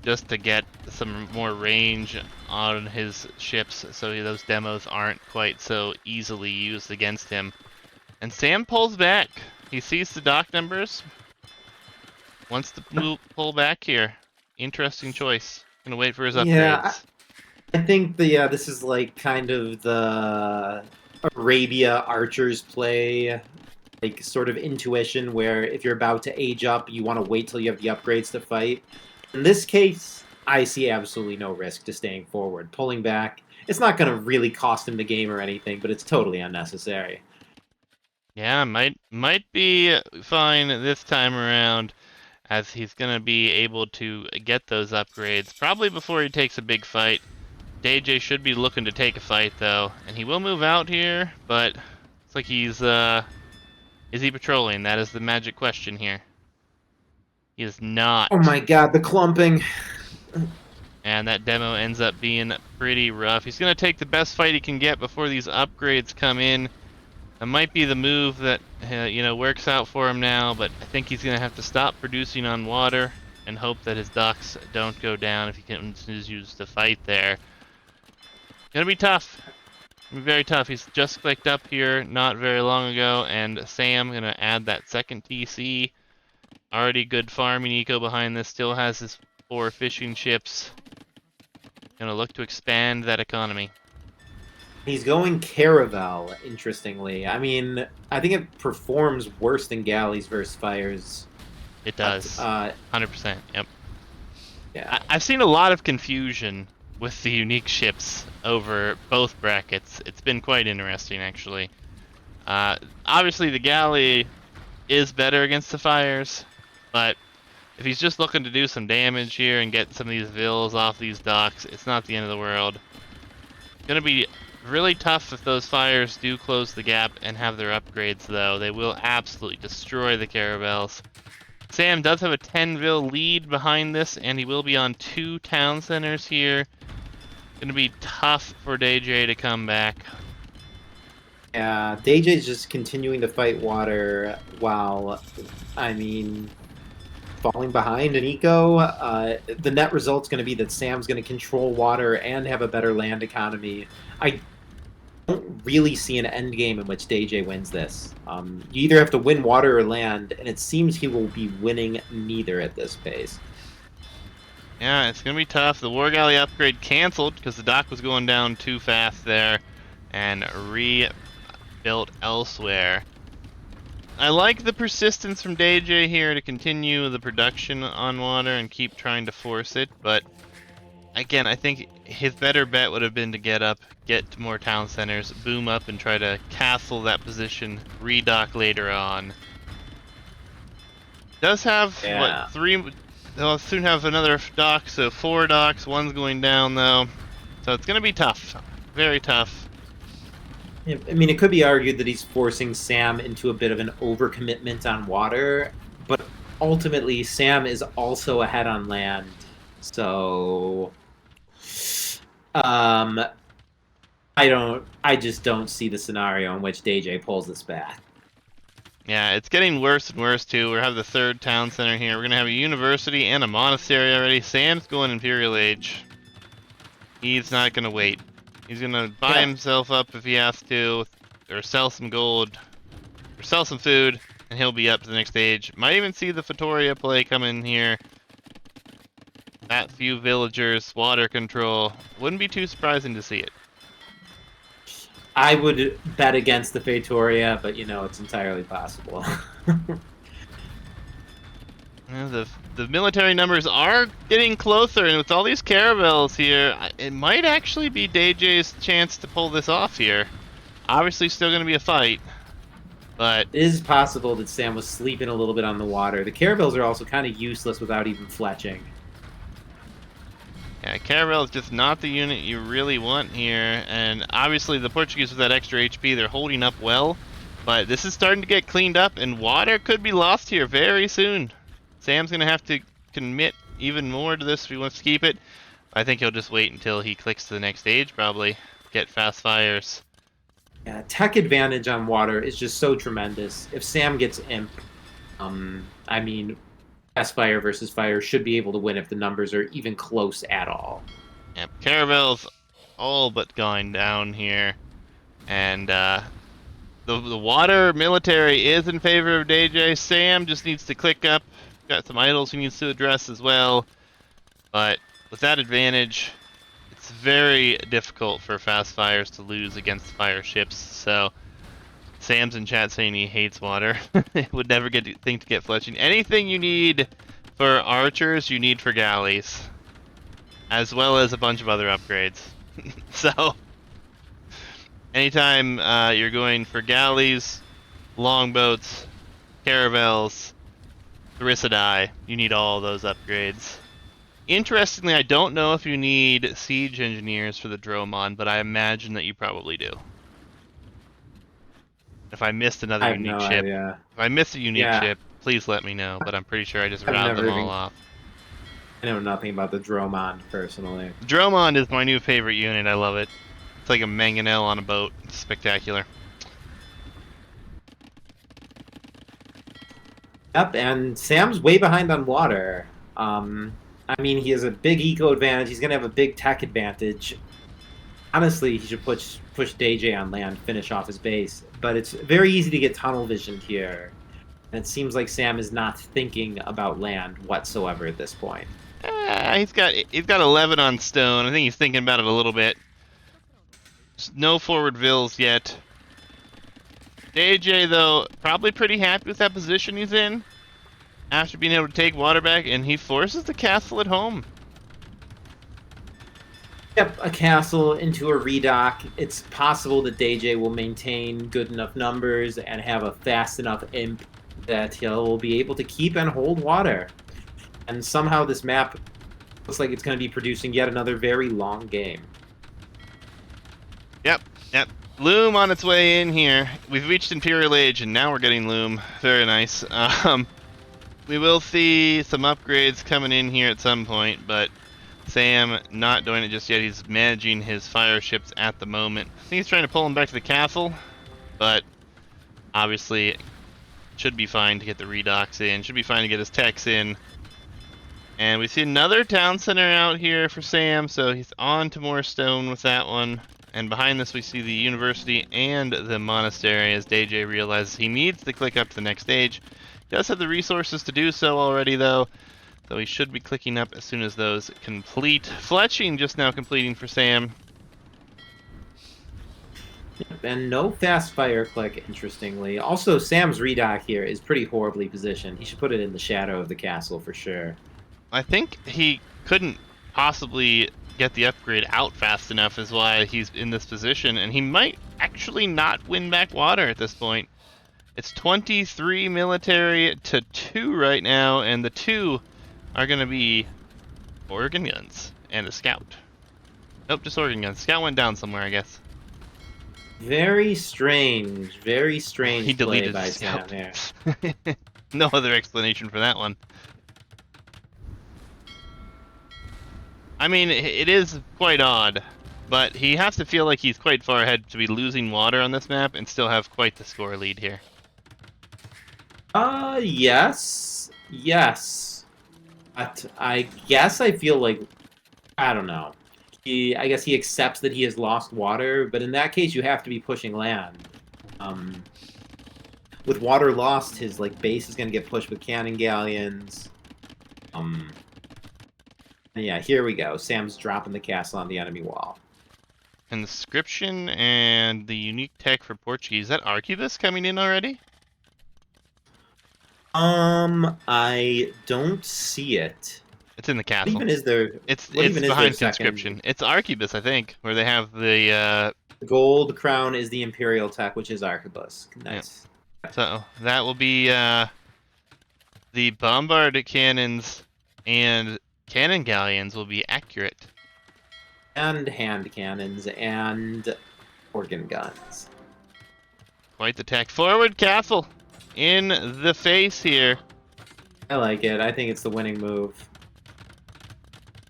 just to get some more range on his ships so those demos aren't quite so easily used against him. And Sam pulls back. He sees the dock numbers. Wants to pull back here. Interesting choice. Gonna wait for his upgrades. Yeah, I think this is like kind of the Arabia archers play, like sort of intuition where if you're about to age up, you want to wait till you have the upgrades to fight. In this case, I see absolutely no risk to staying forward. Pulling back, it's not going to really cost him the game or anything, but it's totally unnecessary. Yeah, might be fine this time around, as he's gonna be able to get those upgrades probably before he takes a big fight. DayJay should be looking to take a fight though, and he will move out here, but it's like he's is he patrolling? That is the magic question here. He is not. Oh my god, the clumping. And that demo ends up being pretty rough. He's gonna take the best fight he can get before these upgrades come in. That might be the move that works out for him now, but I think he's gonna have to stop producing on water and hope that his docks don't go down if he continues to fight there. Gonna be tough. Gonna be very tough. He's just clicked up here not very long ago, and Sam gonna add that second TC. Already good farming eco behind this. Still has his 4 fishing ships. Gonna look to expand that economy. He's going Caravel, interestingly. I mean, I think it performs worse than Galleys versus Fires. It does. 100%. Yep. Yeah. I've seen a lot of confusion with the unique ships over both brackets. It's been quite interesting, actually. Obviously, the galley is better against the fires, but if he's just looking to do some damage here and get some of these vills off these docks, it's not the end of the world. It's gonna be really tough if those fires do close the gap and have their upgrades, though. They will absolutely destroy the caravels. Sam does have a 10 lead behind this, and he will be on 2 town centers here. Gonna be tough for DayJay to come back. Yeah, DayJay's just continuing to fight water while, I mean, falling behind in eco. The net result's going to be that Sam's going to control water and have a better land economy. I don't really see an end game in which DayJay wins this. You either have to win water or land, and it seems he will be winning neither at this pace. Yeah, it's gonna be tough. The War Galley upgrade canceled because the dock was going down too fast there, and rebuilt elsewhere. I like the persistence from DayJay here to continue the production on water and keep trying to force it, but again, I think his better bet would have been to get up, get to more town centers, boom up, and try to castle that position, redock later on. Does have, what, 3... They'll soon have another dock, so 4 docks. 1's going down, though. So it's going to be tough. Very tough. I mean, it could be argued that he's forcing Sam into a bit of an overcommitment on water, but ultimately, Sam is also ahead on land. So, I just don't see the scenario in which DayJay pulls this back. Yeah, it's getting worse and worse, too. We have the 3rd town center here. We're going to have a university and a monastery already. Sam's going Imperial Age. He's not gonna wait. He's gonna buy himself up if he has to, or sell some gold, or sell some food, and he'll be up to the next stage. Might even see the Fatoria play come in here. That few villagers, water control. Wouldn't be too surprising to see it. I would bet against the Fatoria, but you know, it's entirely possible. The military numbers are getting closer, and with all these caravels here, it might actually be DayJay's chance to pull this off here. Obviously, still going to be a fight, but it is possible that Sam was sleeping a little bit on the water. The caravels are also kind of useless without even fletching. yeah, caravel is just not the unit you really want here, and obviously the Portuguese with that extra HP, they're holding up well, but this is starting to get cleaned up, and water could be lost here very soon. Sam's going to have to commit even more to this if he wants to keep it. I think he'll just wait until he clicks to the next stage, probably. Get fast fires. Yeah, tech advantage on water is just so tremendous. If Sam gets imp, I mean, fast fire versus fire should be able to win if the numbers are even close at all. Yep, Caravel's all but going down here. And the water military is in favor of DayJay. Sam just needs to click up. Got some idols he needs to address as well. But with that advantage, it's very difficult for fast fires to lose against fire ships. So Sam's in chat saying he hates water. Would never think to get fletching. Anything you need for archers, you need for galleys, as well as a bunch of other upgrades. So anytime you're going for galleys, longboats, caravels, Therissidae, you need all those upgrades. Interestingly, I don't know if you need siege engineers for the Dromon, but I imagine that you probably do. If I missed another unique ship, if I missed a unique ship, please let me know. But I'm pretty sure I just rattled them all off. I know nothing about the Dromon personally. Dromon is my new favorite unit. I love it. It's like a mangonel on a boat. It's spectacular. Yep, and Sam's way behind on water. I mean, he has a big eco advantage. He's going to have a big tech advantage. Honestly, he should push DayJay on land, finish off his base. But it's very easy to get tunnel visioned here. And it seems like Sam is not thinking about land whatsoever at this point. He's got 11 on stone. I think he's thinking about it a little bit. Just no forward vills yet. DayJay, though, probably pretty happy with that position he's in after being able to take water back, and he forces the castle at home. Yep, a castle into a redock. It's possible that DayJay will maintain good enough numbers and have a fast enough imp that he'll be able to keep and hold water. And somehow this map looks like it's going to be producing yet another very long game. Yep. Loom on its way in here. We've reached Imperial Age, and now we're getting Loom. Very nice. We will see some upgrades coming in here at some point, but Sam not doing it just yet. He's managing his fire ships at the moment. I think he's trying to pull them back to the castle, but obviously should be fine to get the redocks in. Should be fine to get his techs in. And we see another town center out here for Sam, so he's on to more stone with that one. And behind this we see the university and the monastery as DayJay realizes he needs to click up to the next stage. He does have the resources to do so already though, so he should be clicking up as soon as those complete. Fletching just now completing for Sam. And no fast fire click, interestingly. Also, Sam's redock here is pretty horribly positioned. He should put it in the shadow of the castle for sure. I think he couldn't possibly get the upgrade out fast enough is why he's in this position, and he might actually not win back water at this point. It's 23 military to 2 right now, and the 2 are going to be organ guns and a scout. Nope, just organ guns. Scout went down somewhere, I guess. Very strange He deleted play by the scout. Sam here. No other explanation for that one. I mean, it is quite odd, but he has to feel like he's quite far ahead to be losing water on this map and still have quite the score lead here. Yes. But I guess I feel like, I don't know. I guess he accepts that he has lost water, but in that case, you have to be pushing land. With water lost, his like base is going to get pushed with cannon galleons. Yeah, here we go. Sam's dropping the castle on the enemy wall. Conscription and the unique tech for Portuguese. Is that Arquebus coming in already? I don't see it. It's in the What castle. even is there? It's What even is behind their second? conscription. It's Arquebus, I think, where they have the Gold crown is the Imperial tech, which is Arquebus. Nice. so that will be the bombard cannons and cannon galleons will be accurate. And hand cannons and organ guns. Quite the tech. Forward castle in the face here. I like it. I think it's the winning move.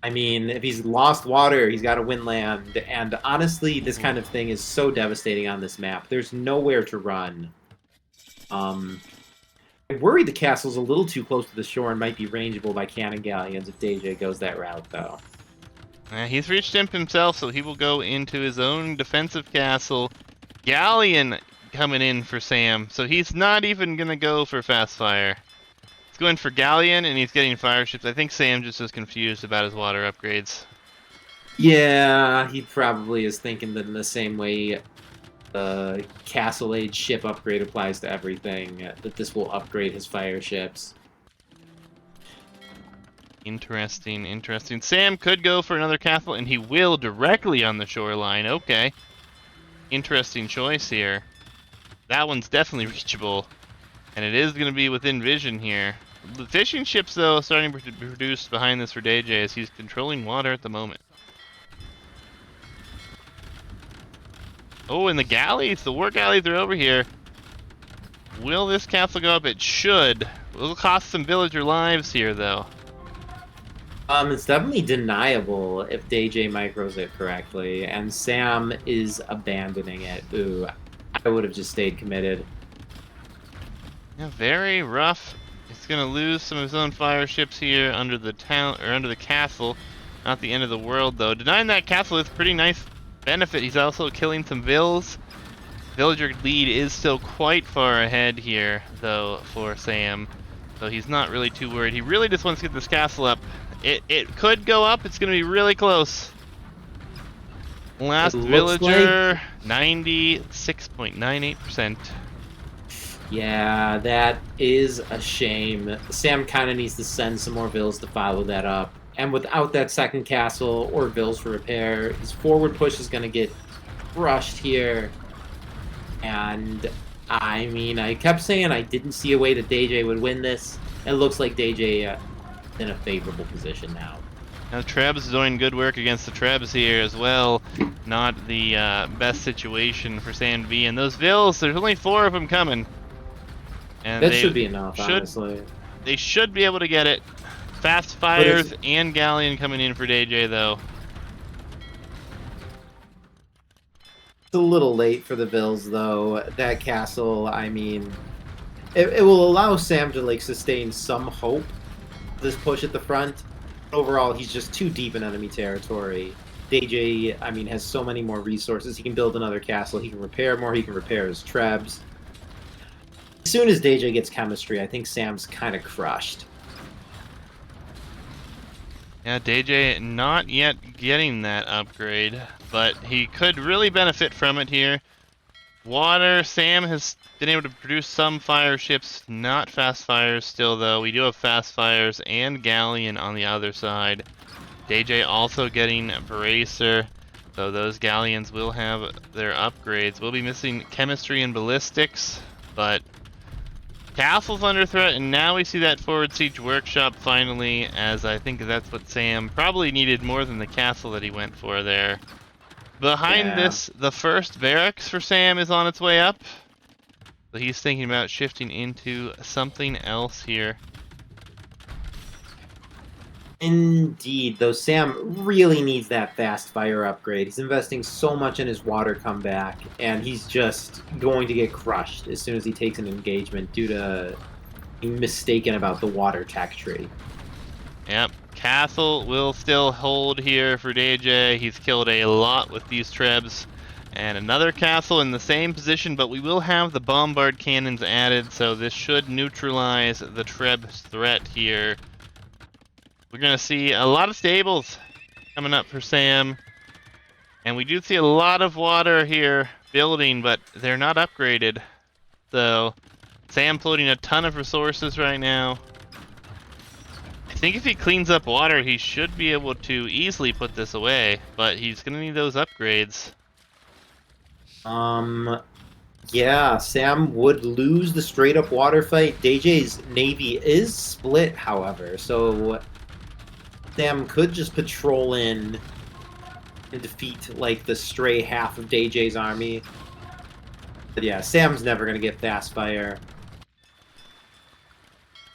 I mean, if he's lost water, he's got to win land. And honestly, this kind of thing is so devastating on this map. There's nowhere to run. I worry the castle's a little too close to the shore and might be rangeable by cannon galleons if DayJay goes that route, though. He's reached imp himself, so he will go into his own defensive castle. Galleon coming in for Sam, so he's not even going to go for fast fire. He's going for Galleon, and he's getting fire ships. I think Sam just is confused about his water upgrades. Yeah, he probably is thinking that in the same way the Castle Age ship upgrade applies to everything, that this will upgrade his fire ships. Interesting, interesting. Sam could go for another castle, and he will directly on the shoreline. Okay. Interesting choice here. That one's definitely reachable, and it is going to be within vision here. The fishing ships, though, starting to be produced behind this for DayJay as he's controlling water at the moment. Oh, and the galleys, the war galleys are over here. Will this castle go up? It should. It'll cost some villager lives here, though. It's definitely deniable if DayJay micros it correctly, and Sam is abandoning it. Ooh, I would have just stayed committed. Yeah, very rough. He's gonna lose some of his own fire ships here under the town or under the castle. Not the end of the world, though. Denying that castle is pretty nice benefit. He's also killing some vills. Villager lead is still quite far ahead here, though, for Sam. So he's not really too worried. He really just wants to get this castle up. It could go up. It's going to be really close. Last villager, 96.98%. Yeah, that is a shame. Sam kind of needs to send some more vills to follow that up. And without that second castle or vills for repair, his forward push is going to get crushed here. And, I mean, I kept saying I didn't see a way that DayJay would win this. It looks like DayJay in a favorable position now. Now Trebs is doing good work against the Trebs here as well. Not the best situation for Sam to be in. Those vills, there's only 4 of them coming. And that should be enough, honestly. They should be able to get it. Fast fires and Galleon coming in for DayJay, though. It's a little late for the vills, though. That castle, I mean, it will allow Sam to like sustain some hope. This push at the front. Overall, he's just too deep in enemy territory. DayJay, I mean, has so many more resources. He can build another castle. He can repair more. He can repair his Trebs. As soon as DayJay gets chemistry, I think Sam's kind of crushed. Yeah, DayJay not yet getting that upgrade, but he could really benefit from it here. Water, Sam has been able to produce some fire ships, not fast fires still, though. We do have fast fires and Galleon on the other side. DayJay also getting Bracer, so those Galleons will have their upgrades. We'll be missing chemistry and ballistics, but castle's under threat, and now we see that forward siege workshop finally, as I think that's what Sam probably needed more than the castle that he went for there. Behind this, the first barracks for Sam is on its way up. So he's thinking about shifting into something else here. Indeed, though Sam really needs that fast fire upgrade. He's investing so much in his water comeback, and he's just going to get crushed as soon as he takes an engagement due to being mistaken about the water tech tree. Yep, castle will still hold here for DayJay. He's killed a lot with these trebs. And another castle in the same position, but we will have the bombard cannons added, so this should neutralize the treb's threat here. We're going to see a lot of stables coming up for Sam. And we do see a lot of water here building, but they're not upgraded. So Sam floating a ton of resources right now. I think if he cleans up water, he should be able to easily put this away, but he's going to need those upgrades. Yeah, Sam would lose the straight-up water fight. DayJay's navy is split, however, so Sam could just patrol in and defeat, like, the stray half of DayJay's army. But yeah, Sam's never going to get fast fire.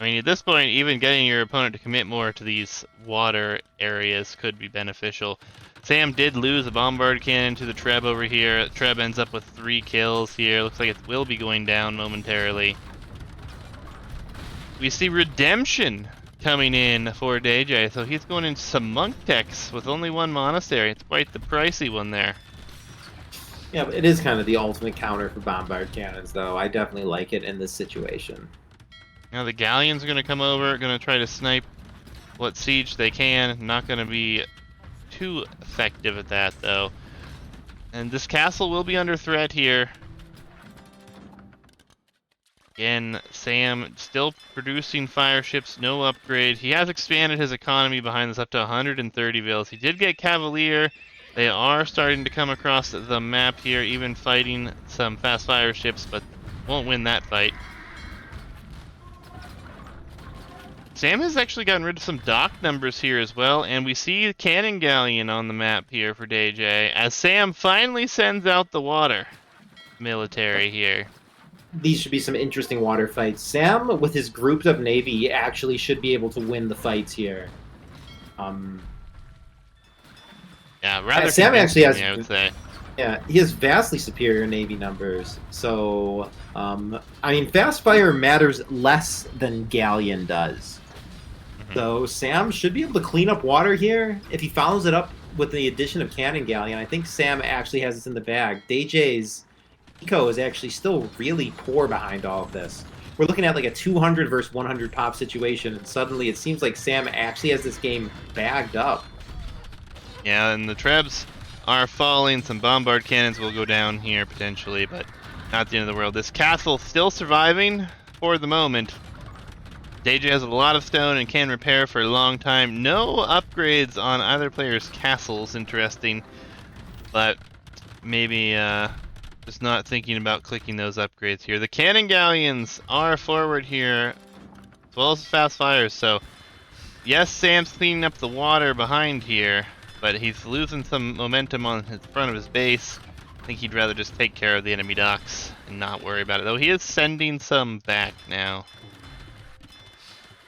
I mean, at this point, even getting your opponent to commit more to these water areas could be beneficial. Sam did lose a bombard cannon to the Treb over here. Treb ends up with 3 kills here. Looks like it will be going down momentarily. We see Redemption coming in for DayJay, so he's going into some monk techs with only 1 monastery. It's quite the pricey one there. Yeah, but it is kind of the ultimate counter for bombard cannons, though. I definitely like it in this situation. Now the galleons are going to come over, going to try to snipe what siege they can. Not going to be too effective at that, though. And this castle will be under threat here. Again, Sam still producing fire ships, no upgrade. He has expanded his economy behind this up to 130 villas. He did get Cavalier. They are starting to come across the map here, even fighting some fast fire ships, but won't win that fight. Sam has actually gotten rid of some dock numbers here as well, and we see Cannon Galleon on the map here for DayJay, as Sam finally sends out the water military here. These should be some interesting water fights. Sam, with his grouped up navy, actually should be able to win the fights here. Yeah, rather Sam actually has, I would say. Yeah, he has vastly superior navy numbers. So, I mean, fast fire matters less than Galleon does. So Sam should be able to clean up water here. If he follows it up with the addition of Cannon Galleon, I think Sam actually has this in the bag. DayJay's eco is actually still really poor behind all of this. We're looking at like a 200 versus 100 pop situation, and suddenly it seems like Sam actually has this game bagged up. Yeah, and the Trebs are falling. Some bombard cannons will go down here potentially, but not the end of the world. This castle still surviving for the moment. DayJay has a lot of stone and can repair for a long time. No upgrades on either player's castles, interesting. But maybe just not thinking about clicking those upgrades here. The Cannon Galleons are forward here, as well as fast fires. So, yes, Sam's cleaning up the water behind here, but he's losing some momentum on his front of his base. I think he'd rather just take care of the enemy docks and not worry about it. Though he is sending some back now.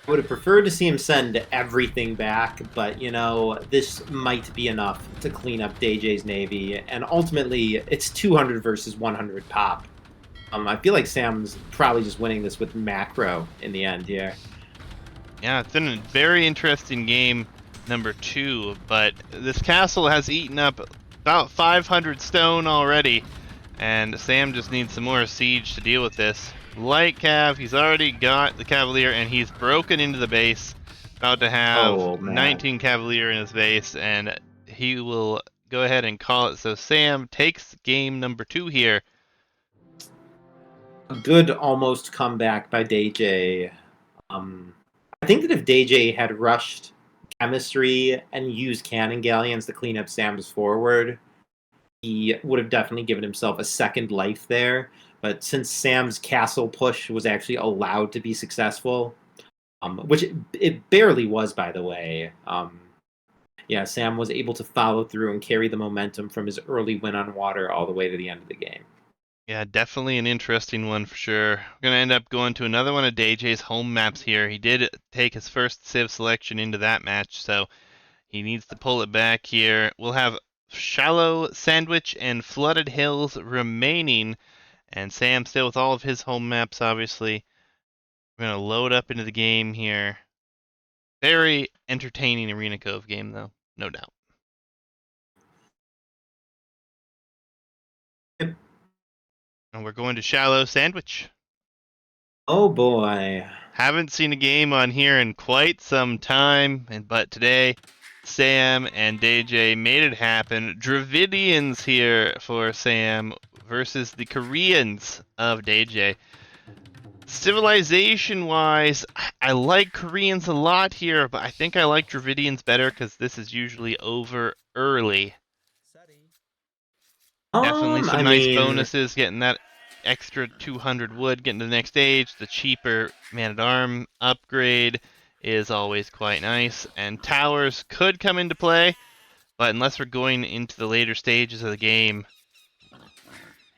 I would have preferred to see him send everything back, but, you know, this might be enough to clean up DayJay's navy, and ultimately, it's 200 versus 100 pop. I feel like Sam's probably just winning this with macro in the end here. Yeah, it's been a very interesting game, number 2, but this castle has eaten up about 500 stone already, and Sam just needs some more siege to deal with this. Light Cav, he's already got the Cavalier, and he's broken into the base. About to have 19 Cavalier in his base, and he will go ahead and call it. So Sam takes game number 2 here. A good almost comeback by DayJay. I think that if DayJay had rushed chemistry and used Cannon Galleons to clean up Sam's forward, he would have definitely given himself a second life there. But since Sam's castle push was actually allowed to be successful, which it barely was, by the way, yeah, Sam was able to follow through and carry the momentum from his early win on water all the way to the end of the game. Yeah, definitely an interesting one for sure. We're going to end up going to another one of DayJay's home maps here. He did take his first Civ selection into that match, so he needs to pull it back here. We'll have Shallow Sandwich and Flooded Hills remaining. And Sam still with all of his home maps, obviously. We're going to load up into the game here. Very entertaining Arena Cove game, though, no doubt. Yep. And we're going to Shallow Sandwich. Oh boy. Haven't seen a game on here in quite some time, but today Sam and DayJay made it happen. Dravidians here for Sam versus the Koreans of DayJay. Civilization-wise, I like Koreans a lot here, but I think I like Dravidians better because this is usually over early. Definitely some I nice mean, bonuses, getting that extra 200 wood, getting to the next stage. The cheaper man-at-arm upgrade is always quite nice. And towers could come into play, but unless we're going into the later stages of the game,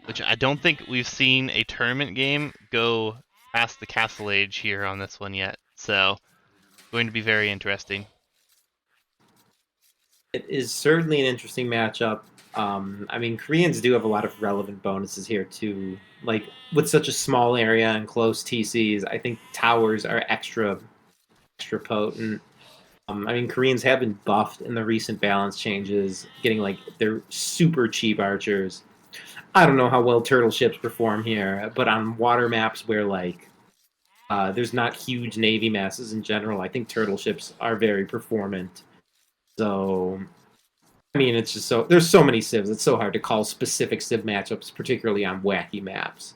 which I don't think we've seen a tournament game go past the castle age here on this one yet. So, going to be very interesting. it is certainly an interesting matchup. I mean, Koreans do have a lot of relevant bonuses here too. Like with such a small area and close TCs, I think towers are extra potent. I mean, Koreans have been buffed in the recent balance changes, getting like their super cheap archers. I don't know how well turtle ships perform here, but on water maps where like there's not huge navy masses in general, I think turtle ships are very performant. So I mean, it's just there's so many civs. It's so hard to call specific civ matchups, particularly on wacky maps.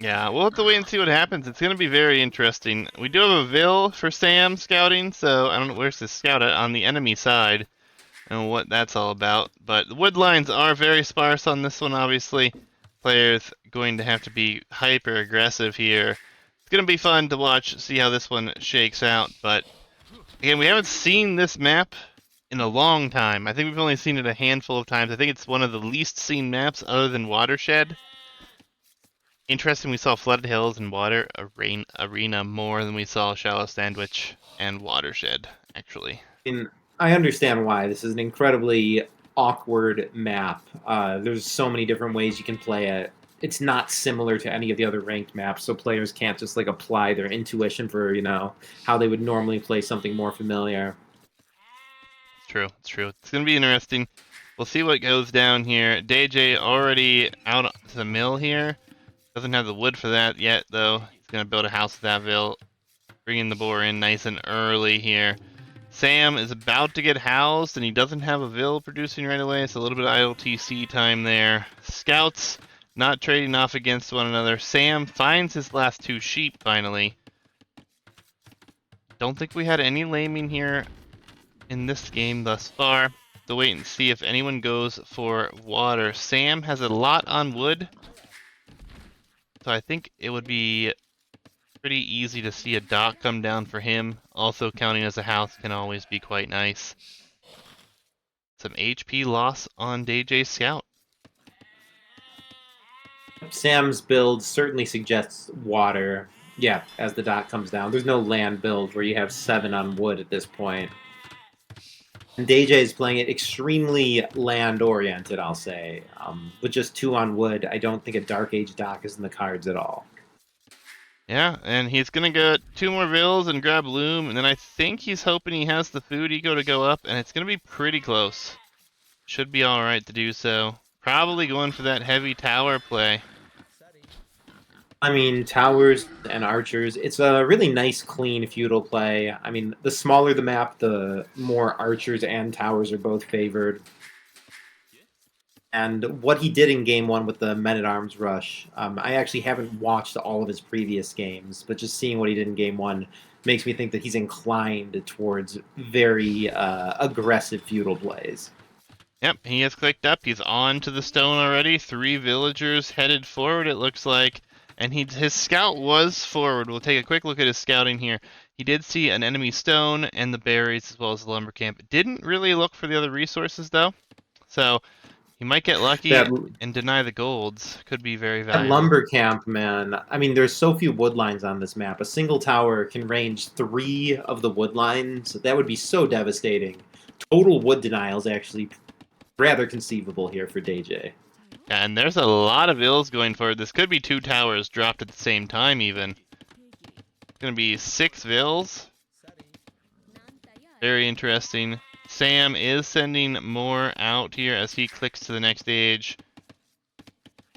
Yeah, we'll have to wait and see what happens. It's going to be very interesting. We do have a Vil for Sam scouting, so I don't know where's the scout at on the enemy side and what that's all about. But the wood lines are very sparse on this one, obviously. Players going to have to be hyper aggressive here. It's going to be fun to watch, see how this one shakes out. But again, we haven't seen this map in a long time. I think we've only seen it a handful of times. I think it's one of the least seen maps other than Watershed. Interesting, we saw Flooded Hills and Water Arena more than we saw Shallow Sandwich and Watershed, actually. And I understand why. This is an incredibly awkward map. There's so many different ways you can play it. It's not similar to any of the other ranked maps, so players can't just like apply their intuition for how they would normally play something more familiar. It's true, it's true. It's going to be interesting. We'll see what goes down here. DayJay already out to the mill here. Doesn't have the wood for that yet, though. He's going to build a house with that Vil. Bringing the boar in nice and early here. Sam is about to get housed, and he doesn't have a Vil producing right away. It's a little bit of ILTC time there. Scouts not trading off against one another. Sam finds his last 2 sheep, finally. Don't think we had any laming here in this game thus far. To wait and see if anyone goes for water. Sam has a lot on wood, so I think it would be pretty easy to see a dock come down for him. Also counting as a house can always be quite nice. Some HP loss on DayJay's scout. Sam's build certainly suggests water. Yeah, as the dot comes down. There's no land build where you have 7 on wood at this point. And DayJay is playing it extremely land-oriented, I'll say. With just 2 on wood, I don't think a Dark Age dock is in the cards at all. Yeah, and he's gonna get 2 more Vils and grab Loom, and then I think he's hoping he has the food eco to go up, and it's gonna be pretty close. Should be alright to do so. Probably going for that heavy tower play. I mean, towers and archers, it's a really nice, clean feudal play. I mean, the smaller the map, the more archers and towers are both favored. And what he did in Game 1 with the Men-at-Arms rush, I actually haven't watched all of his previous games, but just seeing what he did in Game 1 makes me think that he's inclined towards very aggressive feudal plays. Yep, he has clicked up. He's on to the stone already. 3 villagers headed forward, it looks like. And his scout was forward. We'll take a quick look at his scouting here. He did see an enemy stone and the berries as well as the lumber camp. Didn't really look for the other resources, though. So he might get lucky and deny the golds. Could be very That valuable. lumber camp, man. I mean, there's so few wood lines on this map. A single tower can range 3 of the wood lines. That would be so devastating. Total wood denial is actually rather conceivable here for DayJay. And there's a lot of ills going forward. This could be 2 towers dropped at the same time, even. It's going to be 6 vills. Very interesting. Sam is sending more out here as he clicks to the next stage.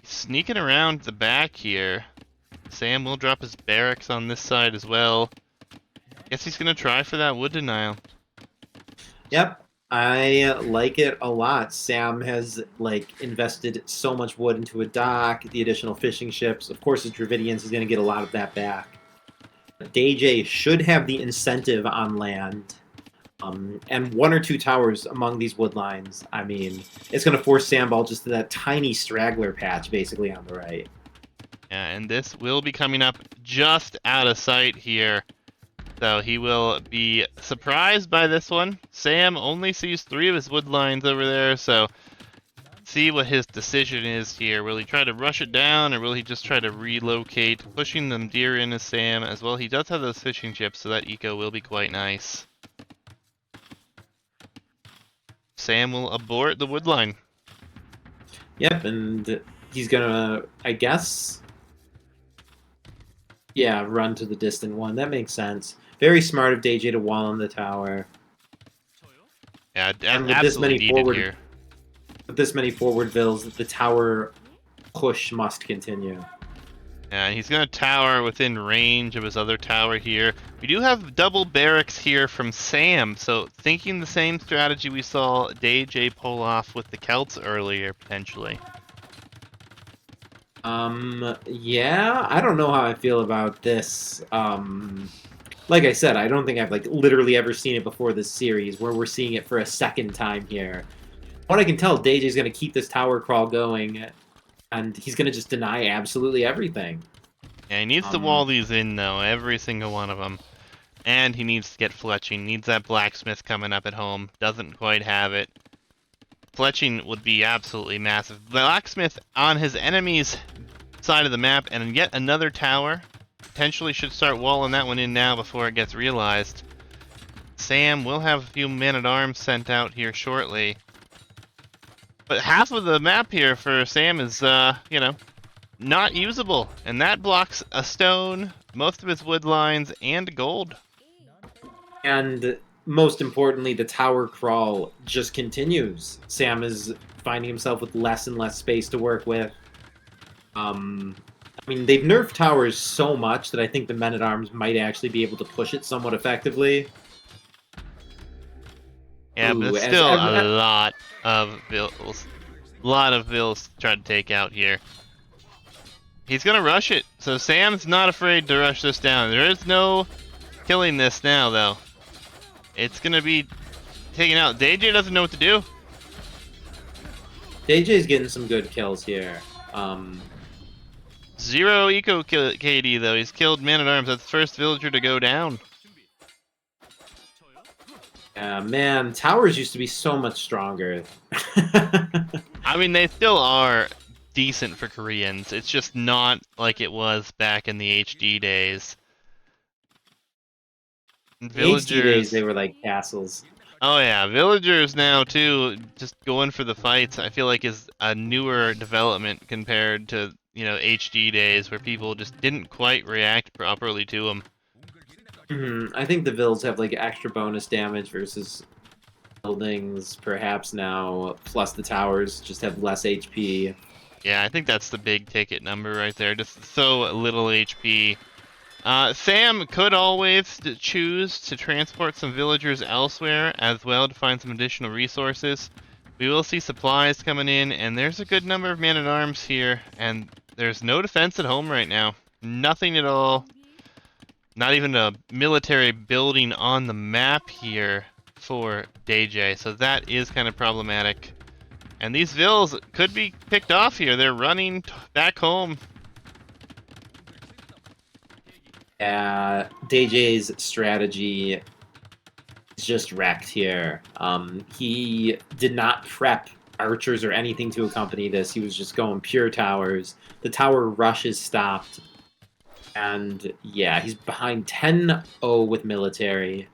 He's sneaking around the back here. Sam will drop his barracks on this side as well. Guess he's gonna try for that wood denial. Yep, I like it a lot. Sam has invested so much wood into a dock, the additional fishing ships. Of course, his Dravidians is going to get a lot of that back. DayJay should have the incentive on land, and one or two towers among these wood lines. I mean, it's going to force Samball just to that tiny straggler patch, basically on the right. Yeah, and this will be coming up just out of sight here. So he will be surprised by this one. Sam only sees 3 of his wood lines over there, so see what his decision is here. Will he try to rush it down, or will he just try to relocate, pushing them deer in as Sam as well? He does have those fishing chips, so that eco will be quite nice. Sam will abort the wood line. Yep, and he's gonna, I guess, yeah, run to the distant one. That makes sense. Very smart of DayJay to wall on the tower. Yeah, And with absolutely needed here. With this many forward vills, the tower push must continue. Yeah, he's going to tower within range of his other tower here. We do have double barracks here from Sam, so thinking the same strategy we saw DayJay pull off with the Celts earlier, potentially. Yeah, I don't know how I feel about this. Like I said, I don't think I've literally ever seen it before this series, where we're seeing it for a second time here. What I can tell, DayJay's going to keep this tower crawl going, and he's going to just deny absolutely everything. Yeah, he needs to wall these in, though, every single one of them. And he needs to get fletching. Needs that blacksmith coming up at home. Doesn't quite have it. Fletching would be absolutely massive. Blacksmith on his enemy's side of the map, and yet another tower. Potentially should start walling that one in now before it gets realized. Sam will have a few men-at-arms sent out here shortly. But half of the map here for Sam is, you know, not usable. And that blocks a stone, most of his wood lines, and gold. And most importantly, the tower crawl just continues. Sam is finding himself with less and less space to work with. I mean, they've nerfed towers so much that I think the men-at-arms might actually be able to push it somewhat effectively. Yeah, but it's still a lot of vills. A lot of vills to try to take out here. He's going to rush it, so Sam's not afraid to rush this down. There is no killing this now, though. It's going to be taken out. DayJay doesn't know what to do. DayJay's getting some good kills here. 0 eco KD, though. He's killed man-at-arms. That's the first villager to go down. Man, towers used to be so much stronger. I mean, they still are decent for Koreans. It's just not like it was back in the HD days. Villagers, HD days, they were like castles. Oh yeah, villagers now too, just going for the fights, I feel like is a newer development compared to, you know, HD days where people just didn't quite react properly to them. I think the vills have like extra bonus damage versus buildings perhaps now, plus the towers just have less HP. Yeah, I think that's the big ticket number right there, just so little HP. Sam could always choose to transport some villagers elsewhere as well to find some additional resources. We will see supplies coming in, and there's a good number of men-at-arms here, and there's no defense at home right now. Nothing at all. Not even a military building on the map here for DayJay, so that is kind of problematic. And these vills could be picked off here. They're running back home. DayJay's strategy is just wrecked here. He did not prep archers or anything to accompany this. He was just going pure towers. The tower rush is stopped. And yeah, he's behind 10-0 with military.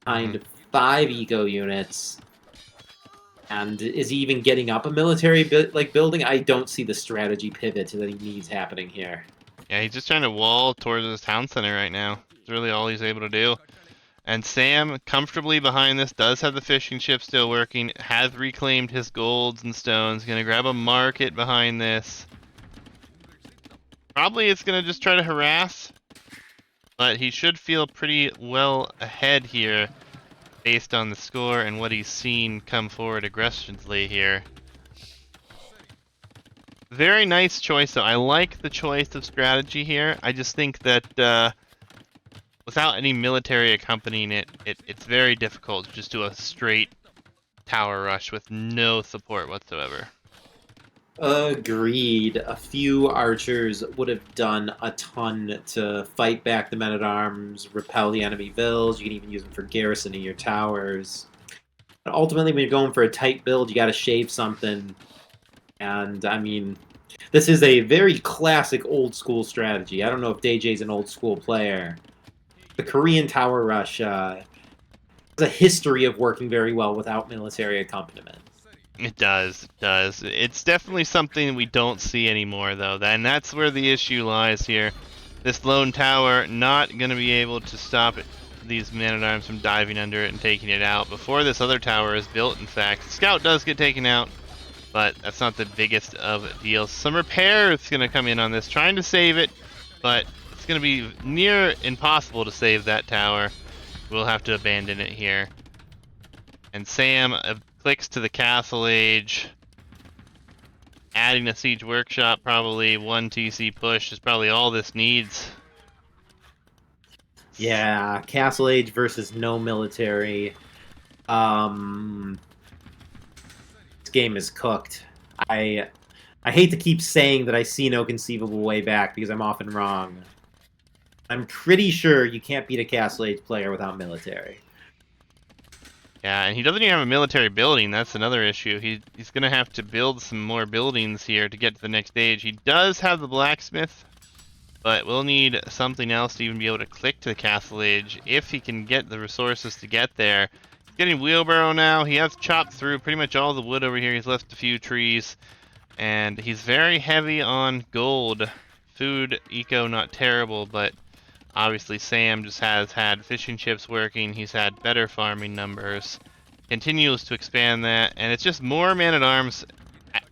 Behind 5 eco units. And is he even getting up a military building? I don't see the strategy pivot that he needs happening here. Yeah, he's just trying to wall towards his town center right now. That's really all he's able to do. And Sam, comfortably behind this, does have the fishing ship still working, has reclaimed his golds and stones, gonna grab a market behind this. Probably it's gonna just try to harass, but he should feel pretty well ahead here based on the score and what he's seen come forward aggressively here. Very nice choice, though. I like the choice of strategy here. I just think that without any military accompanying it, it's very difficult to just do a straight tower rush with no support whatsoever. Agreed. A few archers would have done a ton to fight back the men-at-arms, repel the enemy vills. You can even use them for garrisoning your towers. But ultimately, when you're going for a tight build, you got to shave something. And, I mean, this is a very classic old-school strategy. I don't know if DayJay's an old-school player. The Korean tower rush has a history of working very well without military accompaniment. It does, it does. It's definitely something we don't see anymore, though, and that's where the issue lies here. This lone tower not going to be able to stop these men-at-arms from diving under it and taking it out before this other tower is built, in fact. Scout does get taken out, but that's not the biggest of deals. Some repair is going to come in on this, trying to save it, but it's going to be near impossible to save that tower. We'll have to abandon it here. And Sam clicks to the Castle Age. Adding a Siege Workshop, probably one TC push is probably all this needs. Yeah, Castle Age versus no military. This game is cooked. I hate to keep saying that I see no conceivable way back because I'm often wrong. I'm pretty sure you can't beat a Castle Age player without military. Yeah, and he doesn't even have a military building. That's another issue. He's going to have to build some more buildings here to get to the next stage. He does have the blacksmith, but we'll need something else to even be able to click to the Castle Age if he can get the resources to get there. He's getting wheelbarrow now. He has chopped through pretty much all the wood over here. He's left a few trees, and he's very heavy on gold. Food eco not terrible, but obviously Sam just has had fishing ships working, he's had better farming numbers, continues to expand that, and it's just more man-at-arms.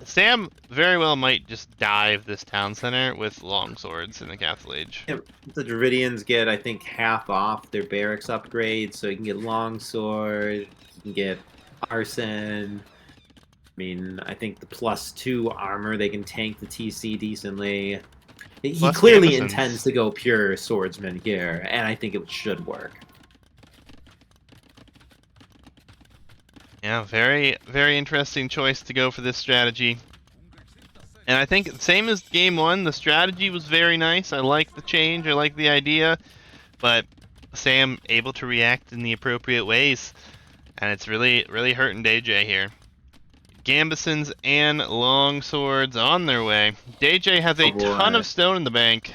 Sam very well might just dive this town center with long swords in the Castle Age. Yeah, the Dravidians get, I think, half off their barracks upgrade, so you can get longsword, you can get arson. I mean, I think the +2 armor, they can tank the TC decently. He Plus clearly Gambesons. intends to go pure swordsman here, and I think it should work. Yeah, very, very interesting choice to go for this strategy. And I think, same as game one, the strategy was very nice. I like the change, I like the idea, but Sam able to react in the appropriate ways, and it's really, really hurting DayJay here. Gambesons and long swords on their way. DayJay has a ton of stone in the bank.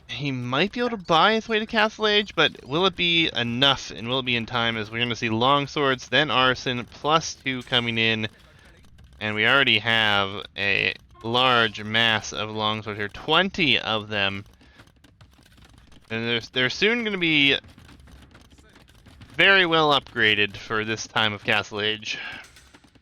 He might be able to buy his way to Castle Age, but will it be enough and will it be in time, as we're going to see long swords, then arson, +2 coming in, and we already have a large mass of long swords here, 20 of them, and they're soon going to be very well upgraded for this time of Castle Age.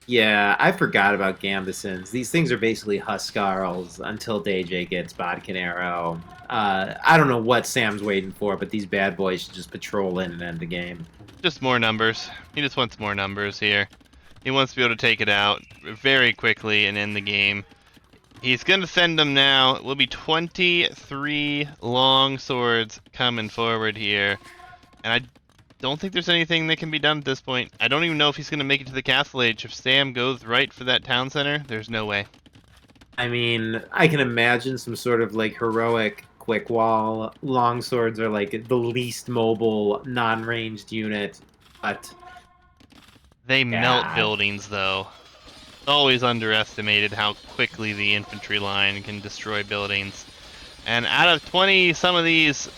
Yeah, I forgot about Gambesons. These things are basically Huskarls until DayJay gets Bodkin Arrow. I don't know what Sam's waiting for, but these bad boys should just patrol in and end the game. Just more numbers. He just wants more numbers here. He wants to be able to take it out very quickly and end the game. He's going to send them now. It will be 23 long swords coming forward here. And I don't think there's anything that can be done at this point. I don't even know if he's going to make it to the Castle Age. If Sam goes right for that town center, there's no way. I mean, I can imagine some sort of like heroic quick wall. Longswords are like the least mobile, non-ranged unit, but they melt buildings, though. Always underestimated how quickly the infantry line can destroy buildings. And out of 20, some of these,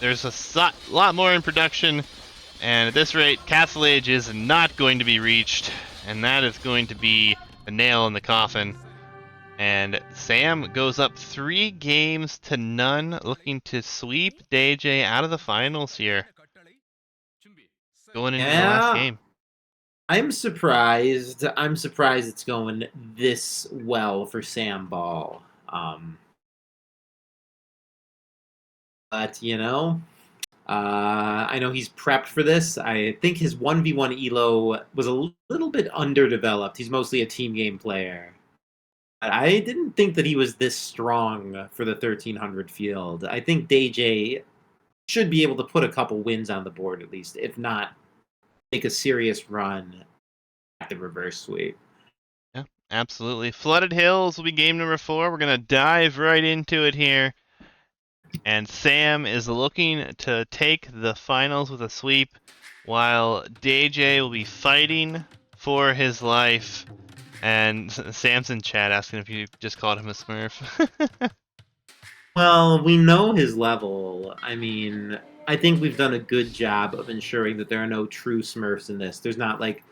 there's a lot more in production. And at this rate, Castle Age is not going to be reached. And that is going to be the nail in the coffin. And Sam goes up 3 games to none, looking to sweep DayJay out of the finals here. going into the last Yeah, game. I'm surprised. I'm surprised it's going this well for Samball. But I know he's prepped for this. I think his 1v1 elo was a little bit underdeveloped. He's mostly a team game player. But I didn't think that he was this strong for the 1300 field. I think DayJay should be able to put a couple wins on the board at least, if not make a serious run at the reverse sweep. Yeah, absolutely. Flooded Hills will be game number 4. We're going to dive right into it here. And Sam is looking to take the finals with a sweep, while DayJay will be fighting for his life. And Sam's in chat asking if you just called him a Smurf. Well, we know his level. I mean, I think we've done a good job of ensuring that there are no true Smurfs in this. There's not like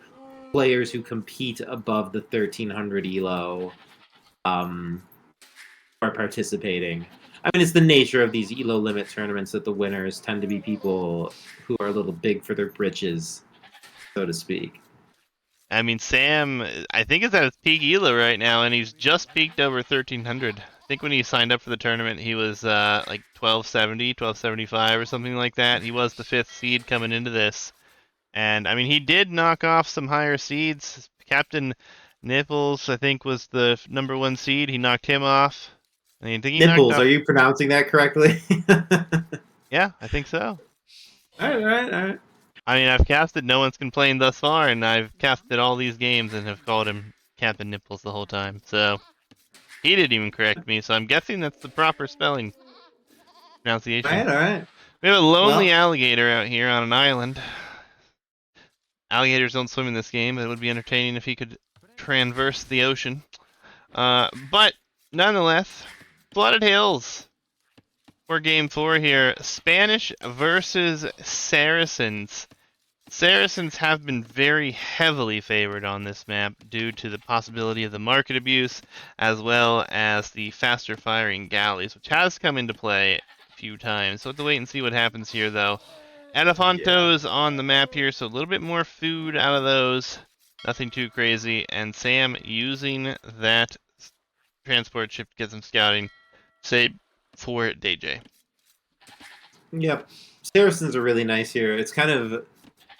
players who compete above the 1300 elo are participating. I mean, it's the nature of these elo limit tournaments that the winners tend to be people who are a little big for their britches, so to speak. I mean, Sam, I think is at his peak ELO right now, and he's just peaked over 1300. I think when he signed up for the tournament, he was like 1270, 1275 or something like that. He was the 5th seed coming into this. And, I mean, he did knock off some higher seeds. Captain Nipples, I think, was the number 1 seed. He knocked him off. I think he knocked Nipples, off... are you pronouncing that correctly? Yeah, I think so. All right. I mean, I've casted No One's Complained thus far, and I've casted all these games and have called him Captain Nipples the whole time. So he didn't even correct me. So I'm guessing that's the proper spelling pronunciation. All right. We have a lonely Well, alligator out here on an island. Alligators don't swim in this game. It would be entertaining if he could traverse the ocean. But nonetheless, Flooded Hills for game 4 here. Spanish versus Saracens. Saracens have been very heavily favored on this map due to the possibility of the market abuse, as well as the faster firing galleys, which has come into play a few times. So we'll have to wait and see what happens here, though. Elefantos on the map here, so a little bit more food out of those. Nothing too crazy. And Sam using that transport ship to get some scouting, save for DayJay. yep. Saracens are really nice here. It's kind of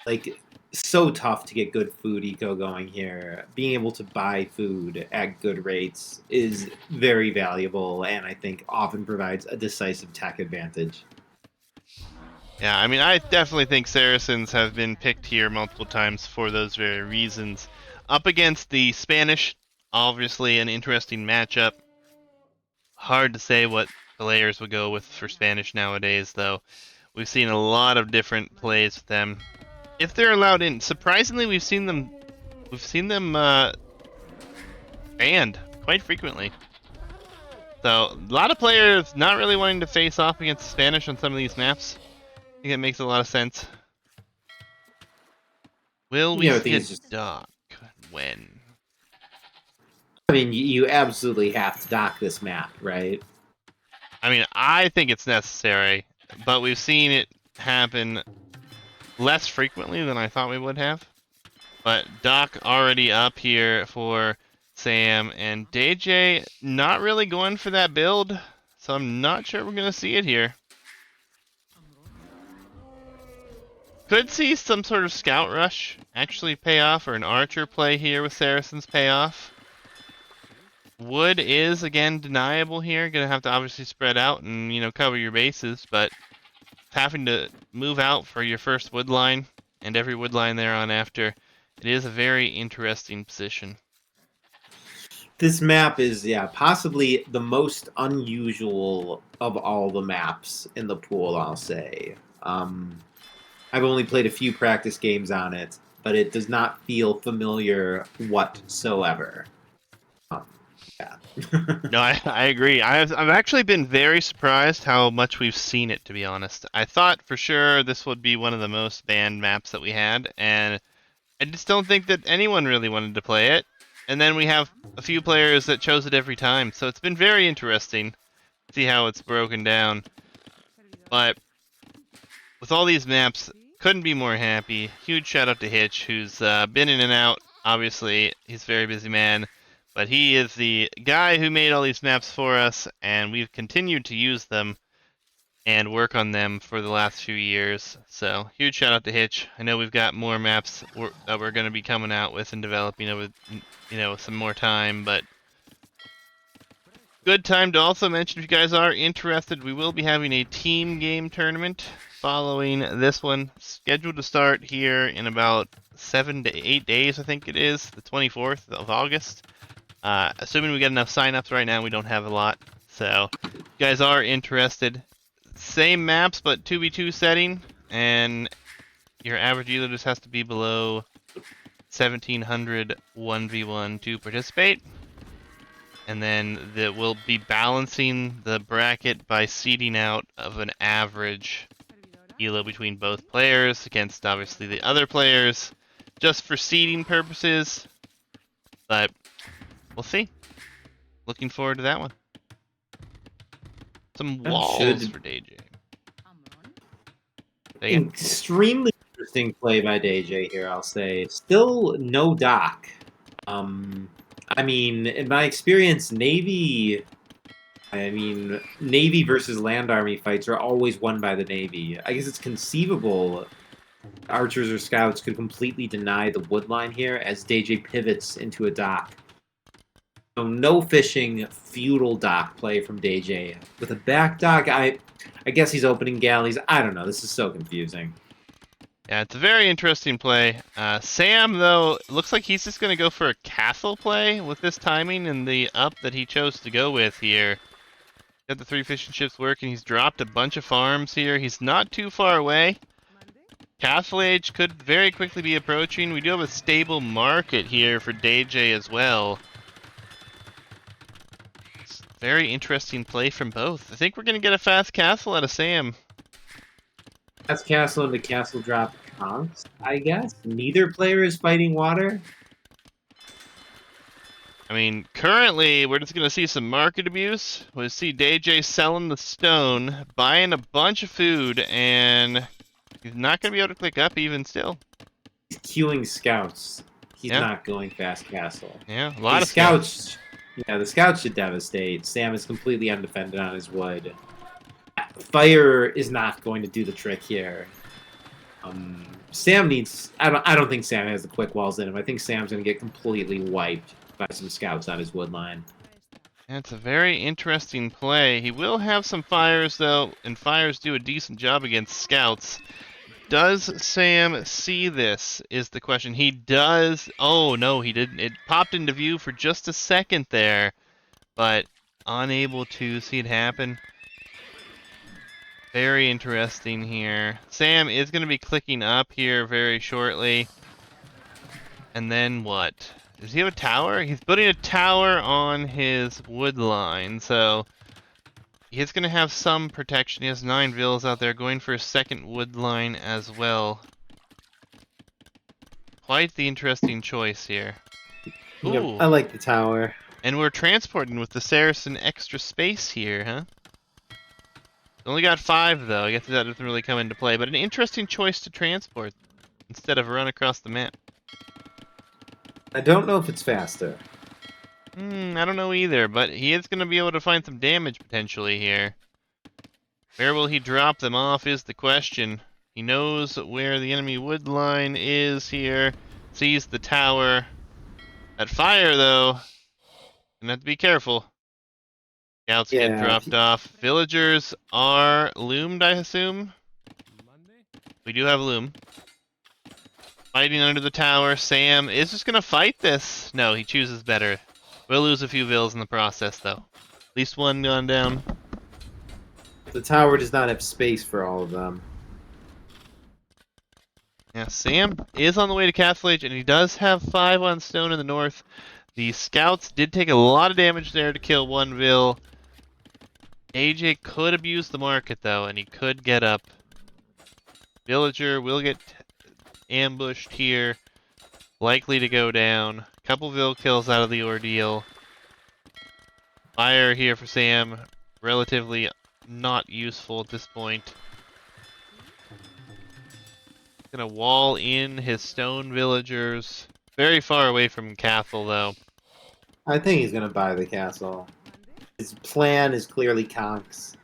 like so tough to get good food eco going here. Being able to buy food at good rates is very valuable, and I think often provides a decisive tech advantage. Yeah, I mean, I definitely think Saracens have been picked here multiple times for those very reasons. Up against the Spanish, obviously an interesting matchup. Hard to say what players would go with for Spanish nowadays, though. We've seen a lot of different plays with them. If they're allowed in, surprisingly, we've seen them banned quite frequently. So a lot of players not really wanting to face off against Spanish on some of these maps. I think it makes a lot of sense. Will we I see think a it's just. dock? When? I mean, you absolutely have to dock this map, right? I mean, I think it's necessary, but we've seen it happen less frequently than I thought we would have. But dock already up here for Sam, and DayJay not really going for that build, so I'm not sure we're going to see it here. Could see some sort of scout rush actually pay off, or an archer play here with Saracens pay off. Wood is, again, deniable here. Going to have to obviously spread out and, cover your bases, but having to move out for your first wood line and every wood line there on after, it is a very interesting position. This map is, possibly the most unusual of all the maps in the pool, I'll say. I've only played a few practice games on it, but it does not feel familiar whatsoever. Yeah. No, I agree. I've actually been very surprised how much we've seen it, to be honest. I thought for sure this would be one of the most banned maps that we had, and I just don't think that anyone really wanted to play it. And then we have a few players that chose it every time, so it's been very interesting to see how it's broken down. But with all these maps, couldn't be more happy. Huge shout out to Hitch, who's been in and out. Obviously, he's a very busy man, but he is the guy who made all these maps for us, and we've continued to use them and work on them for the last few years. So huge shout out to Hitch. I know we've got more maps that we're going to be coming out with and developing over, some more time, but good time to also mention, if you guys are interested, we will be having a team game tournament following this one, scheduled to start here in about 7 to 8 days, I think it is, the 24th of August. Assuming we get enough signups right now, we don't have a lot. So, if you guys are interested, same maps but 2v2 setting, and your average dealer just has to be below 1700 1v1 to participate. And then we'll be balancing the bracket by seeding out of an average elo between both players against obviously the other players, just for seeding purposes. But we'll see. Looking forward to that one. Some walls for DayJay. Extremely interesting play by DayJay here, I'll say. Still no dock. I mean, in my experience, Navy versus land army fights are always won by the Navy. I guess it's conceivable archers or scouts could completely deny the wood line here as DayJay pivots into a dock. So no fishing, feudal dock play from DayJay. With a back dock, I guess he's opening galleys. I don't know. This is so confusing. Yeah, it's a very interesting play. Sam, though, looks like he's just going to go for a castle play with this timing and the up that he chose to go with here. Got the 3 fishing ships working. He's dropped a bunch of farms here. He's not too far away. Castle Age could very quickly be approaching. We do have a stable market here for DayJay as well. It's a very interesting play from both. I think we're going to get a fast castle out of Sam. Fast castle into castle drop conks, I guess. Neither player is fighting water. I mean, currently, we're just going to see some market abuse. We'll see DayJay selling the stone, buying a bunch of food, and he's not going to be able to click up even still. He's queuing scouts. He's not going fast castle. Yeah, a lot of scouts. Yeah, the scouts should devastate. Sam is completely undefended on his wood. Fire is not going to do the trick here. Sam needs... I don't think Sam has the quick walls in him. I think Sam's going to get completely wiped by some scouts on his wood line. That's a very interesting play. He will have some fires, though, and fires do a decent job against scouts. Does Sam see this, is the question. He does... Oh, no, he didn't. It popped into view for just a second there, but unable to see it happen. Very interesting here. Sam is going to be clicking up here very shortly. And then what? Does he have a tower? He's putting a tower on his wood line, so he's going to have some protection. He has 9 villas out there going for a second wood line as well. Quite the interesting choice here. Ooh. Yep, I like the tower. And we're transporting with the Saracen extra space here, huh? Only got 5, though. I guess that doesn't really come into play, but an interesting choice to transport instead of run across the map. I don't know if it's faster. I don't know either, but he is going to be able to find some damage potentially here. Where will he drop them off is the question. He knows where the enemy wood line is here. Sees the tower. That fire, though, gonna have to be careful. Scouts get dropped off. Villagers are loomed, I assume. We do have a loom. Fighting under the tower. Sam is just gonna fight this. No, he chooses better. We'll lose a few vills in the process, though. At least one gone down. The tower does not have space for all of them. Yeah, Sam is on the way to Castle Age, and he does have 5 on stone in the north. The scouts did take a lot of damage there to kill 1 vill. AJ could abuse the market, though, and he could get up. Villager will get ambushed here. Likely to go down. Couple vill kills out of the ordeal. Fire here for Sam. Relatively not useful at this point. Gonna wall in his stone villagers. Very far away from castle, though. I think he's gonna buy the castle. His plan is clearly conks.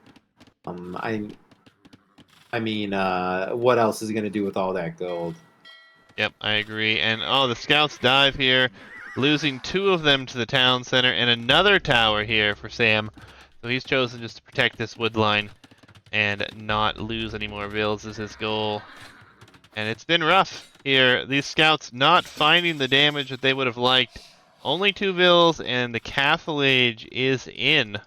I mean, what else is he gonna do with all that gold? Yep, I agree. And oh, the scouts dive here, losing 2 of them to the town center, and another tower here for Sam. So he's chosen just to protect this wood line and not lose any more vills is his goal. And it's been rough here. These scouts not finding the damage that they would have liked. Only 2 vills, and the castle age is in.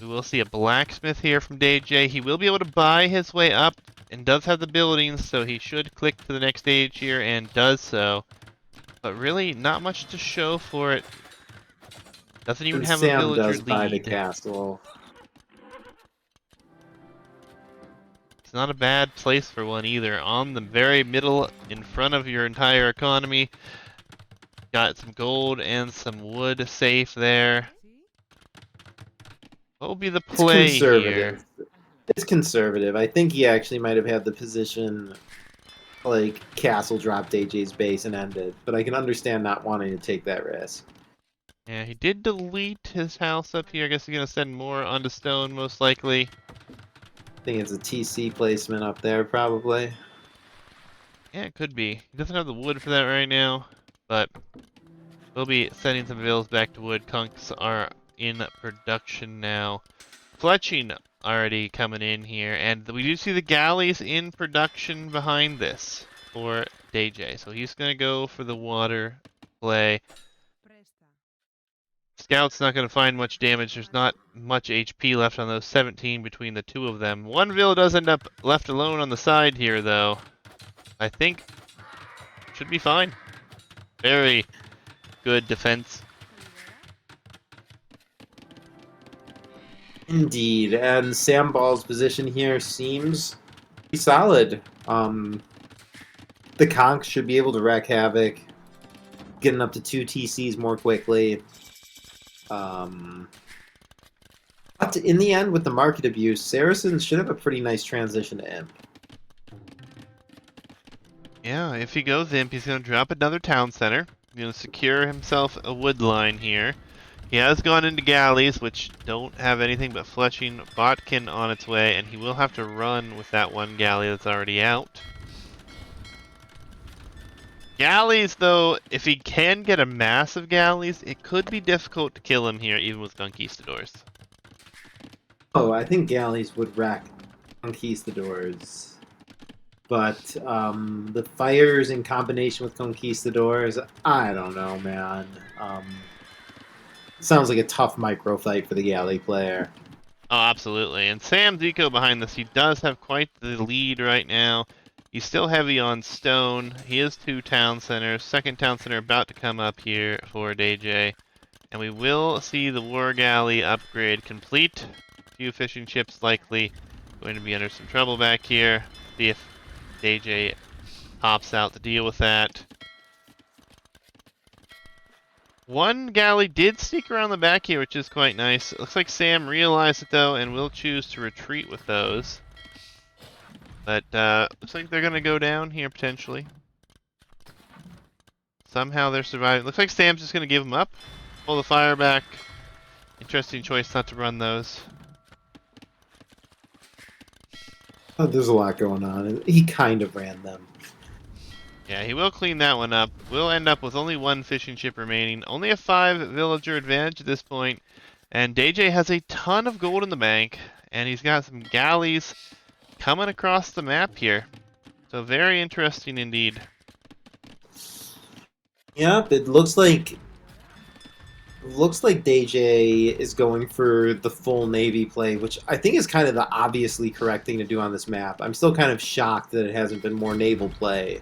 We will see a blacksmith here from DayJay. He will be able to buy his way up and does have the buildings, so he should click to the next stage here and does so. But really, not much to show for it. Doesn't even have a Sam villager does buy the lead. castle. It's not a bad place for one either. On the very middle, in front of your entire economy. Got some gold and some wood safe there. What will be the play It's conservative. here? It's conservative. I think he actually might have had the position like castle drop DayJay's base and ended, but I can understand not wanting to take that risk. Yeah, he did delete his house up here. I guess he's gonna send more onto stone, most likely. I think it's a TC placement up there, probably. Yeah, it could be. He doesn't have the wood for that right now, but we'll be sending some vills back to wood. Conks are in production now. Fletching already coming in here, and we do see the galleys in production behind this for DayJay. So he's gonna go for the water play. Scout's not going to find much damage. There's not much HP left on those 17 between the 2 of them. One Vill does end up left alone on the side here, though. I think should be fine. Very good defense. Indeed, and Samball's position here seems pretty solid. The conch should be able to wreak havoc, getting up to 2 TCs more quickly. But in the end, with the market abuse, Saracens should have a pretty nice transition to Imp. Yeah, if he goes Imp, he's going to drop another town center. He's going to secure himself a wood line here. He has gone into galleys, which don't have anything but fletching Botkin on its way, and he will have to run with that one galley that's already out. Galleys, though, if he can get a massive galleys, it could be difficult to kill him here, even with conquistadors. Oh, I think galleys would wreck conquistadors. But the fires in combination with conquistadors, I don't know, man. Sounds like a tough micro fight for the galley player. Oh, absolutely. And Sam Zico behind this, he does have quite the lead right now. He's still heavy on stone. He is 2 town centers. Second town center about to come up here for DayJay. And we will see the war galley upgrade complete. A few fishing ships likely going to be under some trouble back here. See if DayJay pops out to deal with that. One galley did sneak around the back here, which is quite nice. It looks like Sam realized it though, and will choose to retreat with those. But looks like they're gonna go down here potentially. Somehow they're surviving. Looks like Sam's just gonna give them up. Pull the fire back. Interesting choice not to run those. Oh, there's a lot going on. He kind of ran them. Yeah, he will clean that one up. We'll end up with only 1 fishing ship remaining. Only a 5 villager advantage at this point. And DayJay has a ton of gold in the bank. And he's got some galleys coming across the map here. So very interesting indeed. Yep, it looks like DayJay is going for the full Navy play, which I think is kind of the obviously correct thing to do on this map. I'm still kind of shocked that it hasn't been more naval play.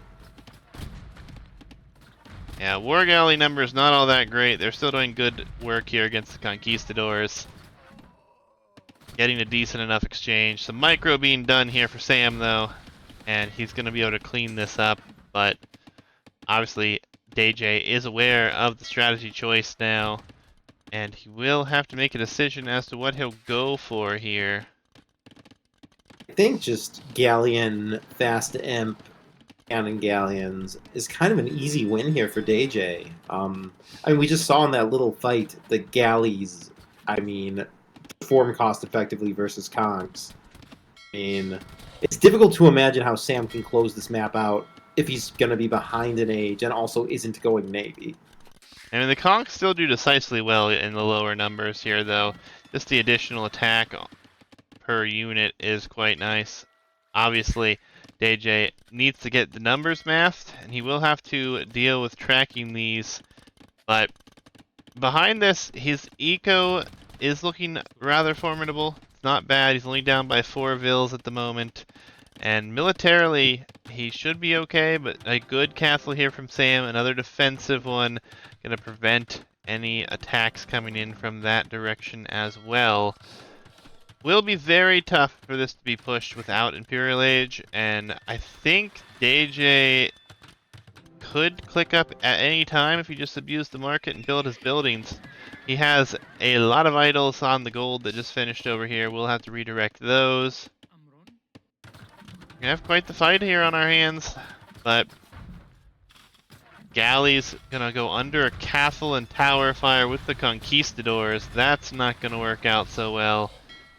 Yeah, war galley numbers not all that great. They're still doing good work here against the conquistadors. Getting a decent enough exchange. Some micro being done here for Sam though, and he's going to be able to clean this up. But obviously DayJay is aware of the strategy choice now, and he will have to make a decision as to what he'll go for here. I think just Galleon, Fast Imp, Cannon Galleons is kind of an easy win here for DayJay. I mean, we just saw in that little fight the galleys, I mean, perform cost effectively versus Conks. I mean, it's difficult to imagine how Sam can close this map out if he's going to be behind an age and also isn't going Navy. I mean, the Conks still do decisively well in the lower numbers here, though. Just the additional attack per unit is quite nice. Obviously, DayJay needs to get the numbers mathed, and he will have to deal with tracking these. But behind this, his eco is looking rather formidable. It's not bad. He's only down by 4 vills at the moment. And militarily, he should be okay, but a good castle here from Sam, another defensive one, going to prevent any attacks coming in from that direction as well. Will be very tough for this to be pushed without Imperial Age, and I think DayJay could click up at any time if he just abused the market and build his buildings. He has a lot of idols on the gold that just finished over here. We'll have to redirect those. We have quite the fight here on our hands, but Galley's gonna go under a castle and tower fire with the Conquistadors. That's not gonna work out so well.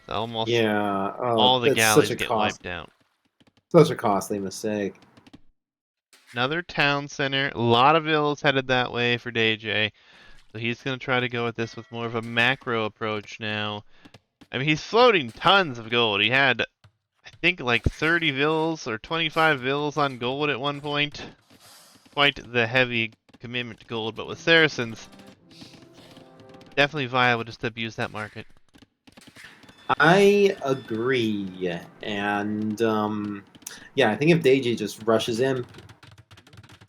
Almost all the galleys get wiped out. Such a costly mistake. Another town center. A lot of vills headed that way for DayJay. So he's going to try to go at this with more of a macro approach now. I mean, he's floating tons of gold. He had, I think, like 30 vills or 25 vills on gold at one point. Quite the heavy commitment to gold, but with Saracens, definitely viable just to abuse that market. I agree, and yeah, I think if DayJay just rushes in,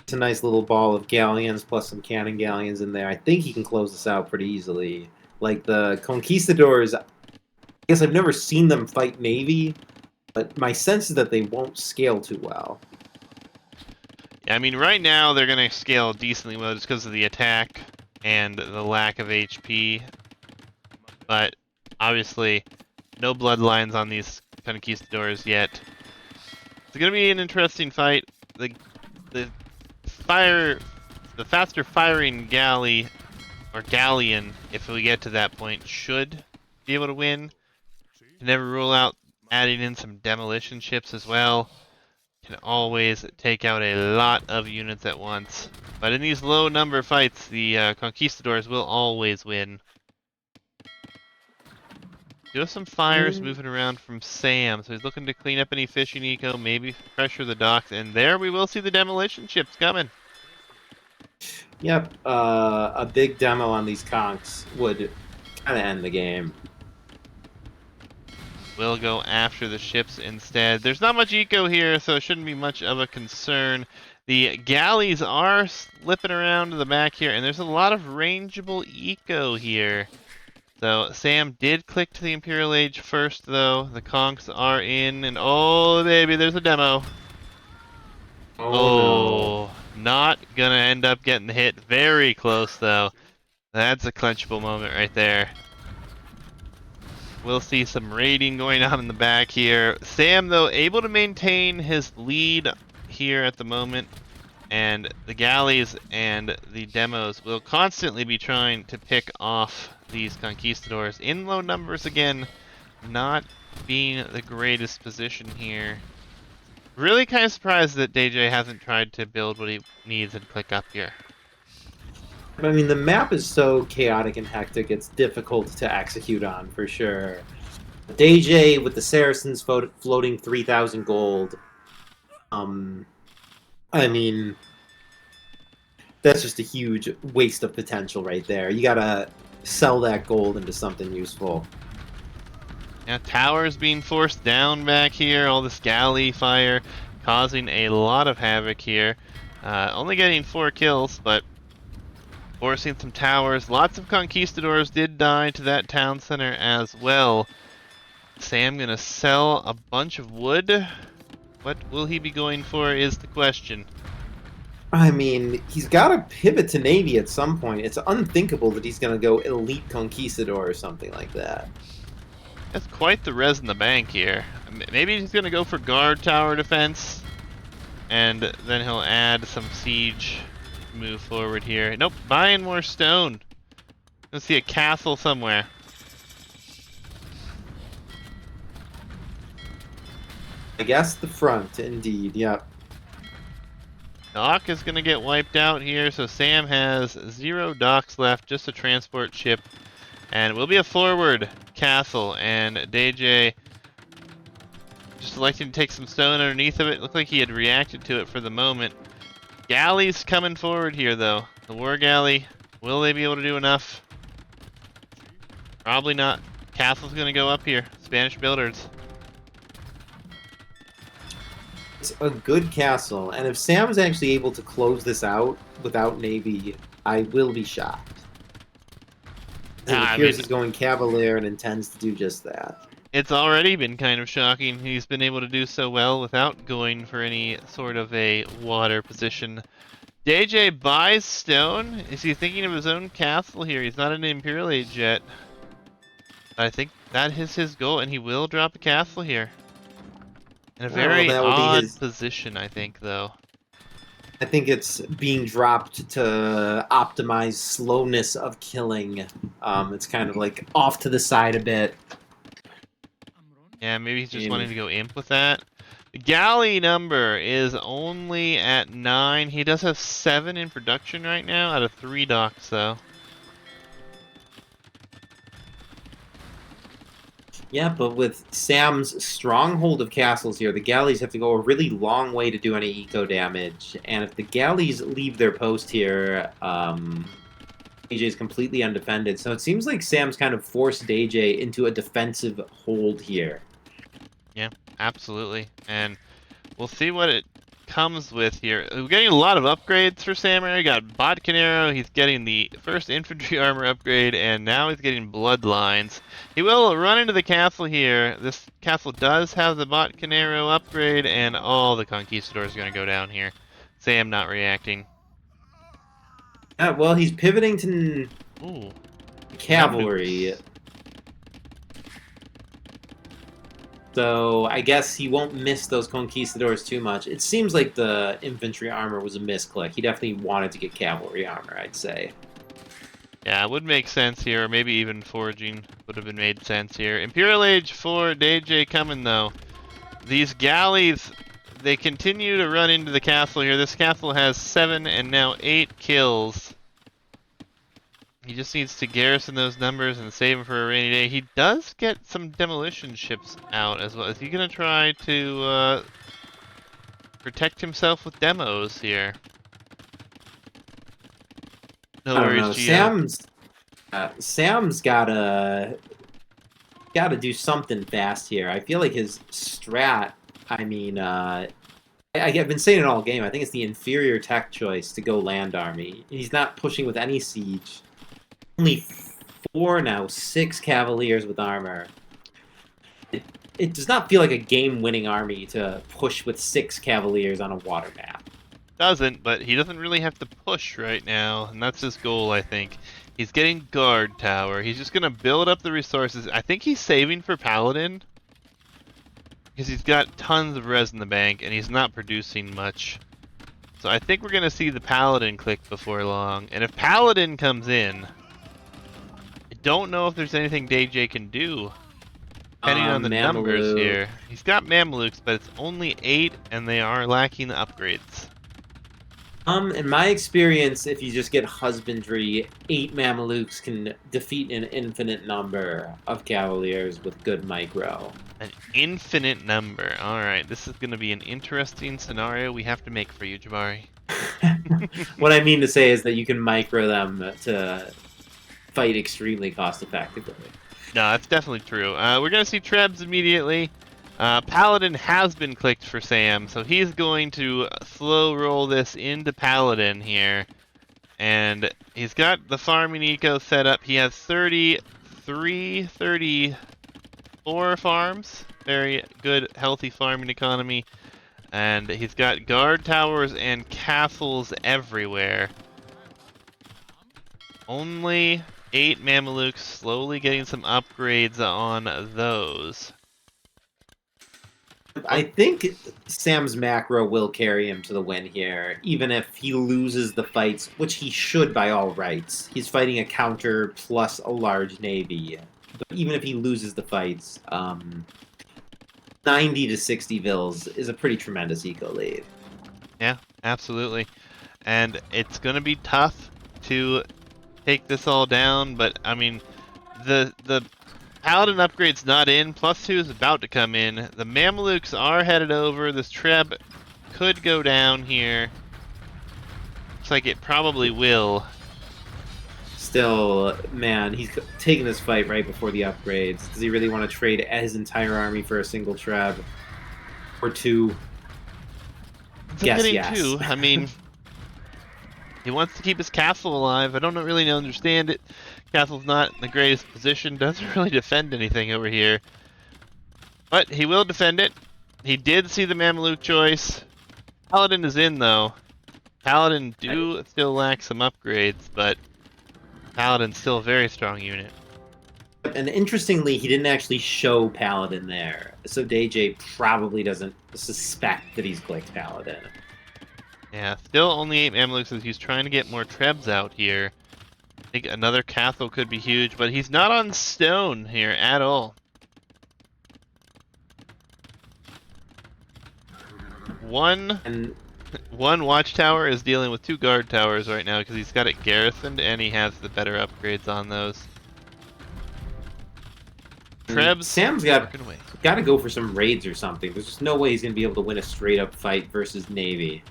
it's a nice little ball of galleons plus some cannon galleons in there. I think he can close this out pretty easily. Like the Conquistadors, I guess I've never seen them fight Navy, but my sense is that they won't scale too well. Yeah, I mean, right now they're going to scale decently well just because of the attack and the lack of HP, but obviously no bloodlines on these Conquistadors yet. It's gonna be an interesting fight. The faster firing galley or galleon, if we get to that point, should be able to win. Can never rule out adding in some demolition ships as well. Can always take out a lot of units at once. But in these low number fights, the Conquistadors will always win. Do have some fires moving around from Sam, so he's looking to clean up any fishing eco, maybe pressure the docks, and there we will see the demolition ships coming. Yep, a big demo on these conks would kind of end the game. We'll go after the ships instead. There's not much eco here, so it shouldn't be much of a concern. The galleys are slipping around to the back here, and there's a lot of rangeable eco here. So Sam did click to the Imperial Age first, though. The conks are in, and oh baby, there's a demo. Oh no. Not gonna end up getting hit. Very close, though. That's a clenchable moment right there. We'll see some raiding going on in the back here. Sam, though, able to maintain his lead here at the moment. And the galleys and the demos will constantly be trying to pick off these Conquistadors in low numbers again, not being the greatest position here. Really kind of surprised that DayJay hasn't tried to build what he needs and click up here. I mean, the map is so chaotic and hectic, it's difficult to execute on, for sure. DayJay with the Saracens floating 3,000 gold. I mean, that's just a huge waste of potential right there. You gotta sell that gold into something useful. Yeah, towers being forced down back here, all this galley fire causing a lot of havoc here. Only getting 4 kills, but forcing some towers. Lots of Conquistadors did die to that town center as well. Sam gonna sell a bunch of wood. What will he be going for is the question. I mean, he's got to pivot to Navy at some point. It's unthinkable that he's going to go Elite Conquistador or something like that. That's quite the res in the bank here. Maybe he's going to go for guard tower defense, and then he'll add some siege to move forward here. Nope, buying more stone. Let's see a castle somewhere. I guess the front, indeed, yep. Dock is going to get wiped out here, so Sam has 0 docks left, just a transport ship. And it will be a forward castle, and DayJay just electing to take some stone underneath of it. Looked like he had reacted to it for the moment. Galleys coming forward here, though. The war galley, will they be able to do enough? Probably not. Castle's going to go up here. Spanish builders. It's a good castle, and if Sam's actually able to close this out without Navy, I will be shocked. It appears he's going Cavalier and intends to do just that. It's already been kind of shocking. He's been able to do so well without going for any sort of a water position. DayJay buys stone. Is he thinking of his own castle here? He's not an Imperial Age yet. I think that is his goal, and he will drop a castle here. In a very odd position, I think, though. I think it's being dropped to optimize slowness of killing. It's kind of like off to the side a bit. Yeah, maybe he's just wanting to go imp with that. The galley number is only at 9. He does have 7 in production right now out of 3 docks, though. Yeah, but with Sam's stronghold of castles here, the galleys have to go a really long way to do any eco damage. And if the galleys leave their post here, DayJay is completely undefended. So it seems like Sam's kind of forced DayJay into a defensive hold here. Yeah, absolutely. And we'll see what it comes with here. We're getting a lot of upgrades for Samurai. We got Botkin Arrow, he's getting the first infantry armor upgrade, and now he's getting bloodlines. He will run into the castle here. This castle does have the Botkin Arrow upgrade, and all the conquistadors are going to go down here. Sam not reacting. Yeah, well, he's pivoting to cavalry. So I guess he won't miss those conquistadors too much. It seems like the infantry armor was a misclick. He definitely wanted to get cavalry armor, I'd say. Yeah, it would make sense here, or maybe even foraging would have been made sense here. Imperial Age for DayJay coming, though. These galleys, they continue to run into the castle here. This castle has 7 and now 8 kills. He just needs to garrison those numbers and save them for a rainy day. He does get some demolition ships out as well. Is he going to try to protect himself with demos here? No worries, Gio. Sam's gotta do something fast here. I feel like his strat, I've been saying it all game, I think it's the inferior tech choice to go land army. He's not pushing with any siege. Only 4 now, 6 cavaliers with armor. It does not feel like a game-winning army to push with 6 cavaliers on a water map. Doesn't, but he doesn't really have to push right now, and that's his goal, I think. He's getting guard tower. He's just going to build up the resources. I think he's saving for Paladin, because he's got tons of res in the bank, and he's not producing much. So I think we're going to see the Paladin click before long, and if Paladin comes in, I don't know if there's anything DayJay can do, depending on the numbers here. He's got Mamelukes, but it's only 8, and they are lacking the upgrades. In my experience, if you just get husbandry, 8 Mamelukes can defeat an infinite number of cavaliers with good micro. An infinite number. Alright, this is going to be an interesting scenario we have to make for you, Jabari. What I mean to say is that you can micro them to fight extremely cost effectively. No, that's definitely true. We're going to see Trebs immediately. Paladin has been clicked for Sam, so he's going to slow roll this into Paladin here. And he's got the farming eco set up. He has 34 farms. Very good, healthy farming economy. And he's got guard towers and castles everywhere. Only 8 Mamelukes, slowly getting some upgrades on those. I think Sam's macro will carry him to the win here, even if he loses the fights, which he should by all rights. He's fighting a counter plus a large navy. But even if he loses the fights, 90 to 60 Vils is a pretty tremendous eco lead. Yeah, absolutely. And it's going to be tough to take this all down, but I mean, the Paladin upgrade's not in, +2 is about to come in. The Mamelukes are headed over. This Treb could go down here. Looks like it probably will. Still, man, he's taking this fight right before the upgrades. Does he really want to trade his entire army for a single Treb? Or two? It's Yes, getting yes. 2. I mean, he wants to keep his castle alive. I don't really understand it. Castle's not in the greatest position. Doesn't really defend anything over here. But he will defend it. He did see the Mameluke choice. Paladin is in, though. Paladin do still lack some upgrades, but Paladin's still a very strong unit. And interestingly, he didn't actually show Paladin there. So DayJay probably doesn't suspect that he's clicked Paladin. Yeah, still only 8 Mamelukes as he's trying to get more Trebs out here. I think another Cathel could be huge, but he's not on stone here at all. One watchtower is dealing with 2 guard towers right now because he's got it garrisoned and he has the better upgrades on those. Trebs. Sam's got to go for some raids or something. There's just no way he's going to be able to win a straight up fight versus Navy.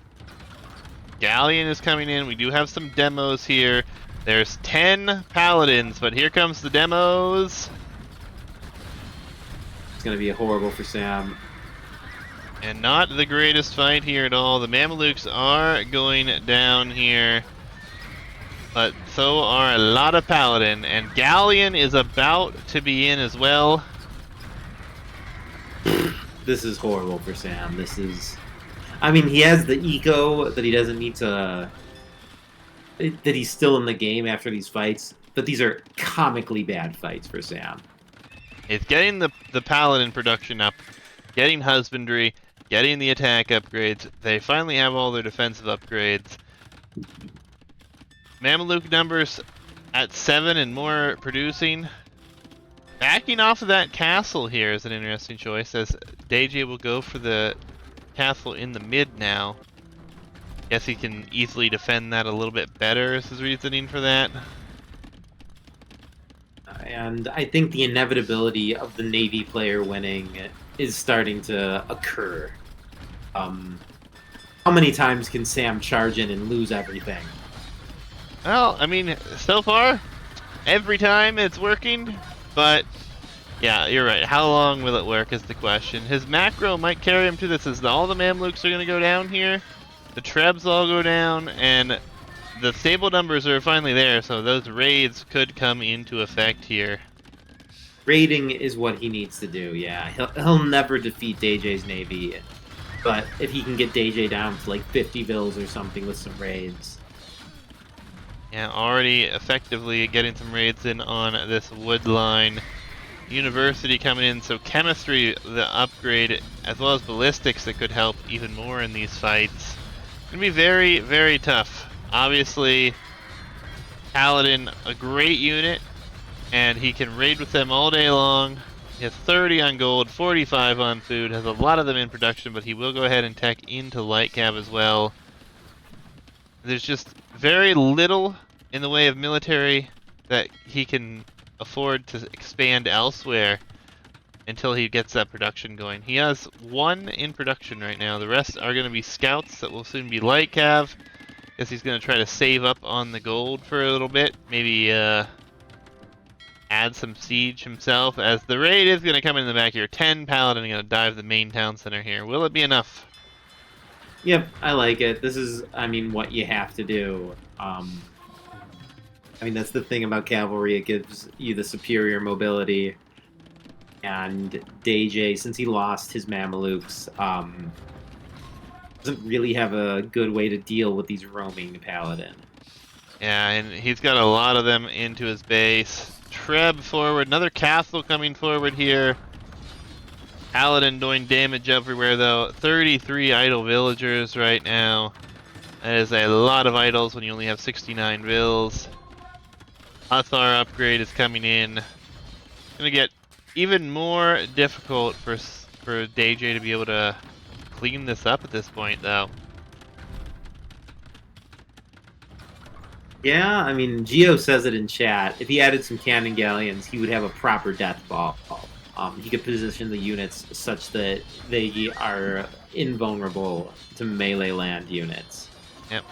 Galleon is coming in. We do have some demos here. There's 10 Paladins, but here comes the demos. It's going to be horrible for Sam. And not the greatest fight here at all. The Mamelukes are going down here. But so are a lot of Paladin. And Galleon is about to be in as well. This is horrible for Sam. This is... I mean, he has the eco that he doesn't need to... that he's still in the game after these fights. But these are comically bad fights for Sam. It's getting the Paladin production up. Getting husbandry. Getting the attack upgrades. They finally have all their defensive upgrades. Mameluke numbers at 7 and more producing. Backing off of that castle here is an interesting choice, as DayJay will go for the castle in the mid now. Guess he can easily defend that a little bit better is his reasoning for that. And I think the inevitability of the Navy player winning is starting to occur. How many times can Sam charge in and lose everything? Well, I mean, so far, every time it's working, but yeah, you're right. How long will it work is the question. His macro might carry him to this, as all the Mamluks are going to go down here, the Trebs all go down, and the stable numbers are finally there, so those raids could come into effect here. Raiding is what he needs to do, yeah. He'll never defeat DayJay's Navy, but if he can get DayJay down to like 50 Vils or something with some raids. Yeah, already effectively getting some raids in on this wood line. University coming in, so chemistry, the upgrade, as well as ballistics that could help even more in these fights. It's gonna be very, very tough. Obviously, Paladin, a great unit, and he can raid with them all day long. He has 30 on gold, 45 on food, has a lot of them in production, but he will go ahead and tech into light cab as well. There's just very little in the way of military that he can afford to expand elsewhere until he gets that production going. He has 1 in production right now. The rest are going to be scouts that will soon be light cav. Guess he's going to try to save up on the gold for a little bit. Maybe add some siege himself, as the raid is going to come in the back here. 10 Paladin going to dive the main town center here. Will it be enough? Yep, I like it. This is, I mean, what you have to do. I mean, that's the thing about cavalry. It gives you the superior mobility. And DayJay, since he lost his Mamelukes, doesn't really have a good way to deal with these roaming Paladin. Yeah, and he's got a lot of them into his base. Treb forward, another castle coming forward here. Paladin doing damage everywhere though. 33 idle villagers right now. That is a lot of idols when you only have 69 vills. Hussar upgrade is coming in. Gonna get even more difficult for DayJay to be able to clean this up at this point though. Yeah, I mean, Geo says it in chat. If he added some cannon galleons, he would have a proper death ball. He could position the units such that they are invulnerable to melee land units. Yep,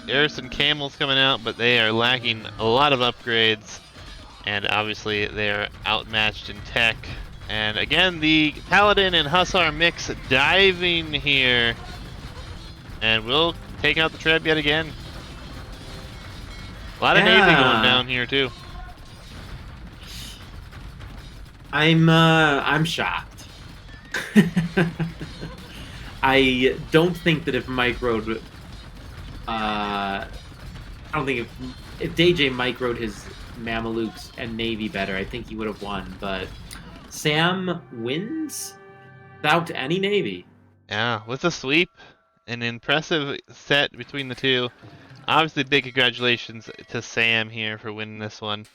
there's some camels coming out, but they are lacking a lot of upgrades. And obviously they're outmatched in tech. And again, the Paladin and Hussar mix diving here. And we'll take out the Treb yet again. A lot of Navy going down here too. I'm shocked. I don't think that if microed, I don't think if DayJay microed his Mamelukes and Navy better, I think he would have won. But Sam wins without any Navy. Yeah, with a sweep, an impressive set between the two. Obviously, big congratulations to Sam here for winning this one.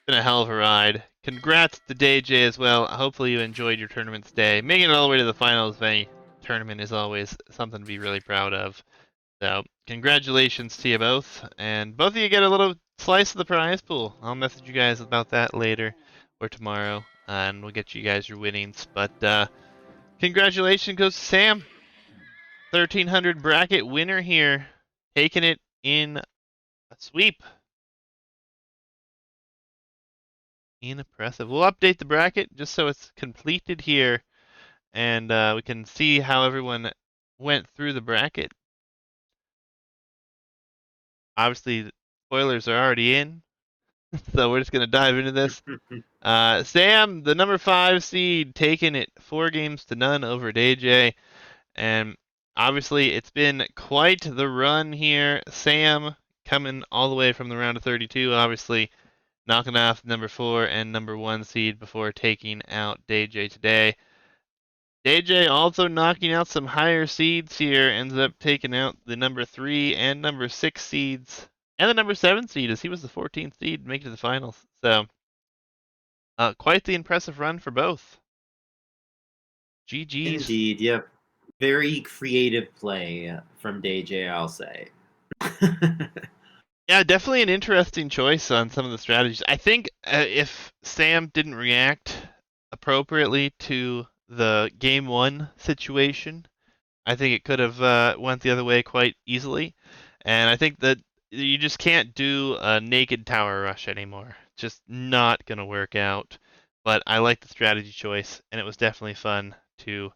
Been a hell of a ride. Congrats to DayJay as well. Hopefully you enjoyed your tournament day. Making it all the way to the finals of any tournament is always something to be really proud of. So, congratulations to you both. And both of you get a little slice of the prize pool. I'll message you guys about that later or tomorrow, and we'll get you guys your winnings. But congratulations goes to Sam. 1300 bracket winner here. Taking it in a sweep. Impressive. We'll update the bracket just so it's completed here, and we can see how everyone went through the bracket. Obviously, spoilers are already in, so we're just gonna dive into this. Sam, the number 5 seed, taking it 4-0 over DayJay, and obviously it's been quite the run here. Sam coming all the way from the round of 32, obviously knocking off number 4 and number 1 seed before taking out DayJay today. DayJay also knocking out some higher seeds here, ends up taking out the number 3 and number 6 seeds, and the number 7 seed, as he was the 14th seed to make it to the finals. So, quite the impressive run for both. GG's. Indeed, yep. Very creative play from DayJay, I'll say. Yeah, definitely an interesting choice on some of the strategies. I think if Sam didn't react appropriately to the game 1 situation, I think it could have went the other way quite easily. And I think that you just can't do a naked tower rush anymore. It's just not going to work out. But I like the strategy choice, and it was definitely fun to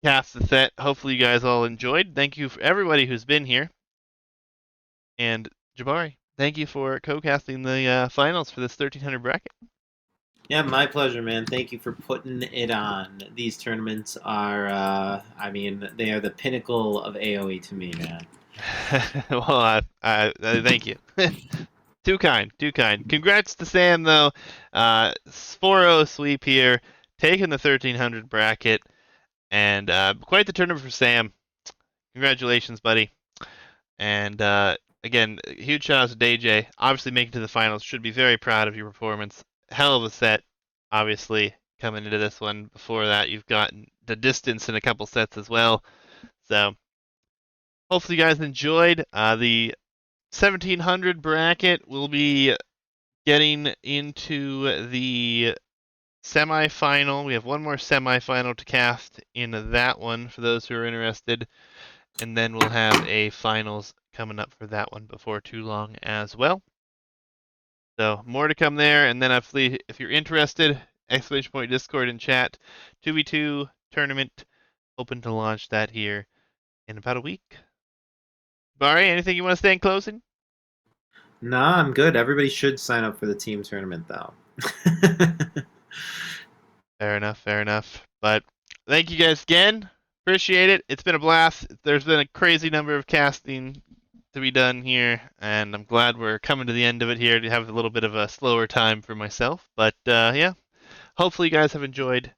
cast the set. Hopefully you guys all enjoyed. Thank you for everybody who's been here. And Jabari, thank you for co-casting the finals for this 1300 bracket. Yeah, my pleasure, man. Thank you for putting it on. These tournaments are, I mean, they are the pinnacle of AoE to me, man. Well, thank you. Too kind, too kind. Congrats to Sam, though. 4-0 sweep here, taking the 1300 bracket, and quite the tournament for Sam. Congratulations, buddy. And again, huge shout out to DayJay. Obviously, making it to the finals. Should be very proud of your performance. Hell of a set, obviously, coming into this one. Before that, you've gotten the distance in a couple sets as well. So, hopefully, you guys enjoyed. The 1700 bracket will be getting into the semi-final. We have one more semi-final to cast in that one for those who are interested. And then we'll have a finals coming up for that one before too long as well. So more to come there. And then if you're interested, exclamation point Discord and chat, 2v2 tournament, open to launch that here in about a week. Barry, anything you want to say in closing? Nah, I'm good. Everybody should sign up for the team tournament, though. Fair enough, fair enough. But thank you guys again. Appreciate it. It's been a blast. There's been a crazy number of casting to be done here, and I'm glad we're coming to the end of it here to have a little bit of a slower time for myself. But yeah, hopefully you guys have enjoyed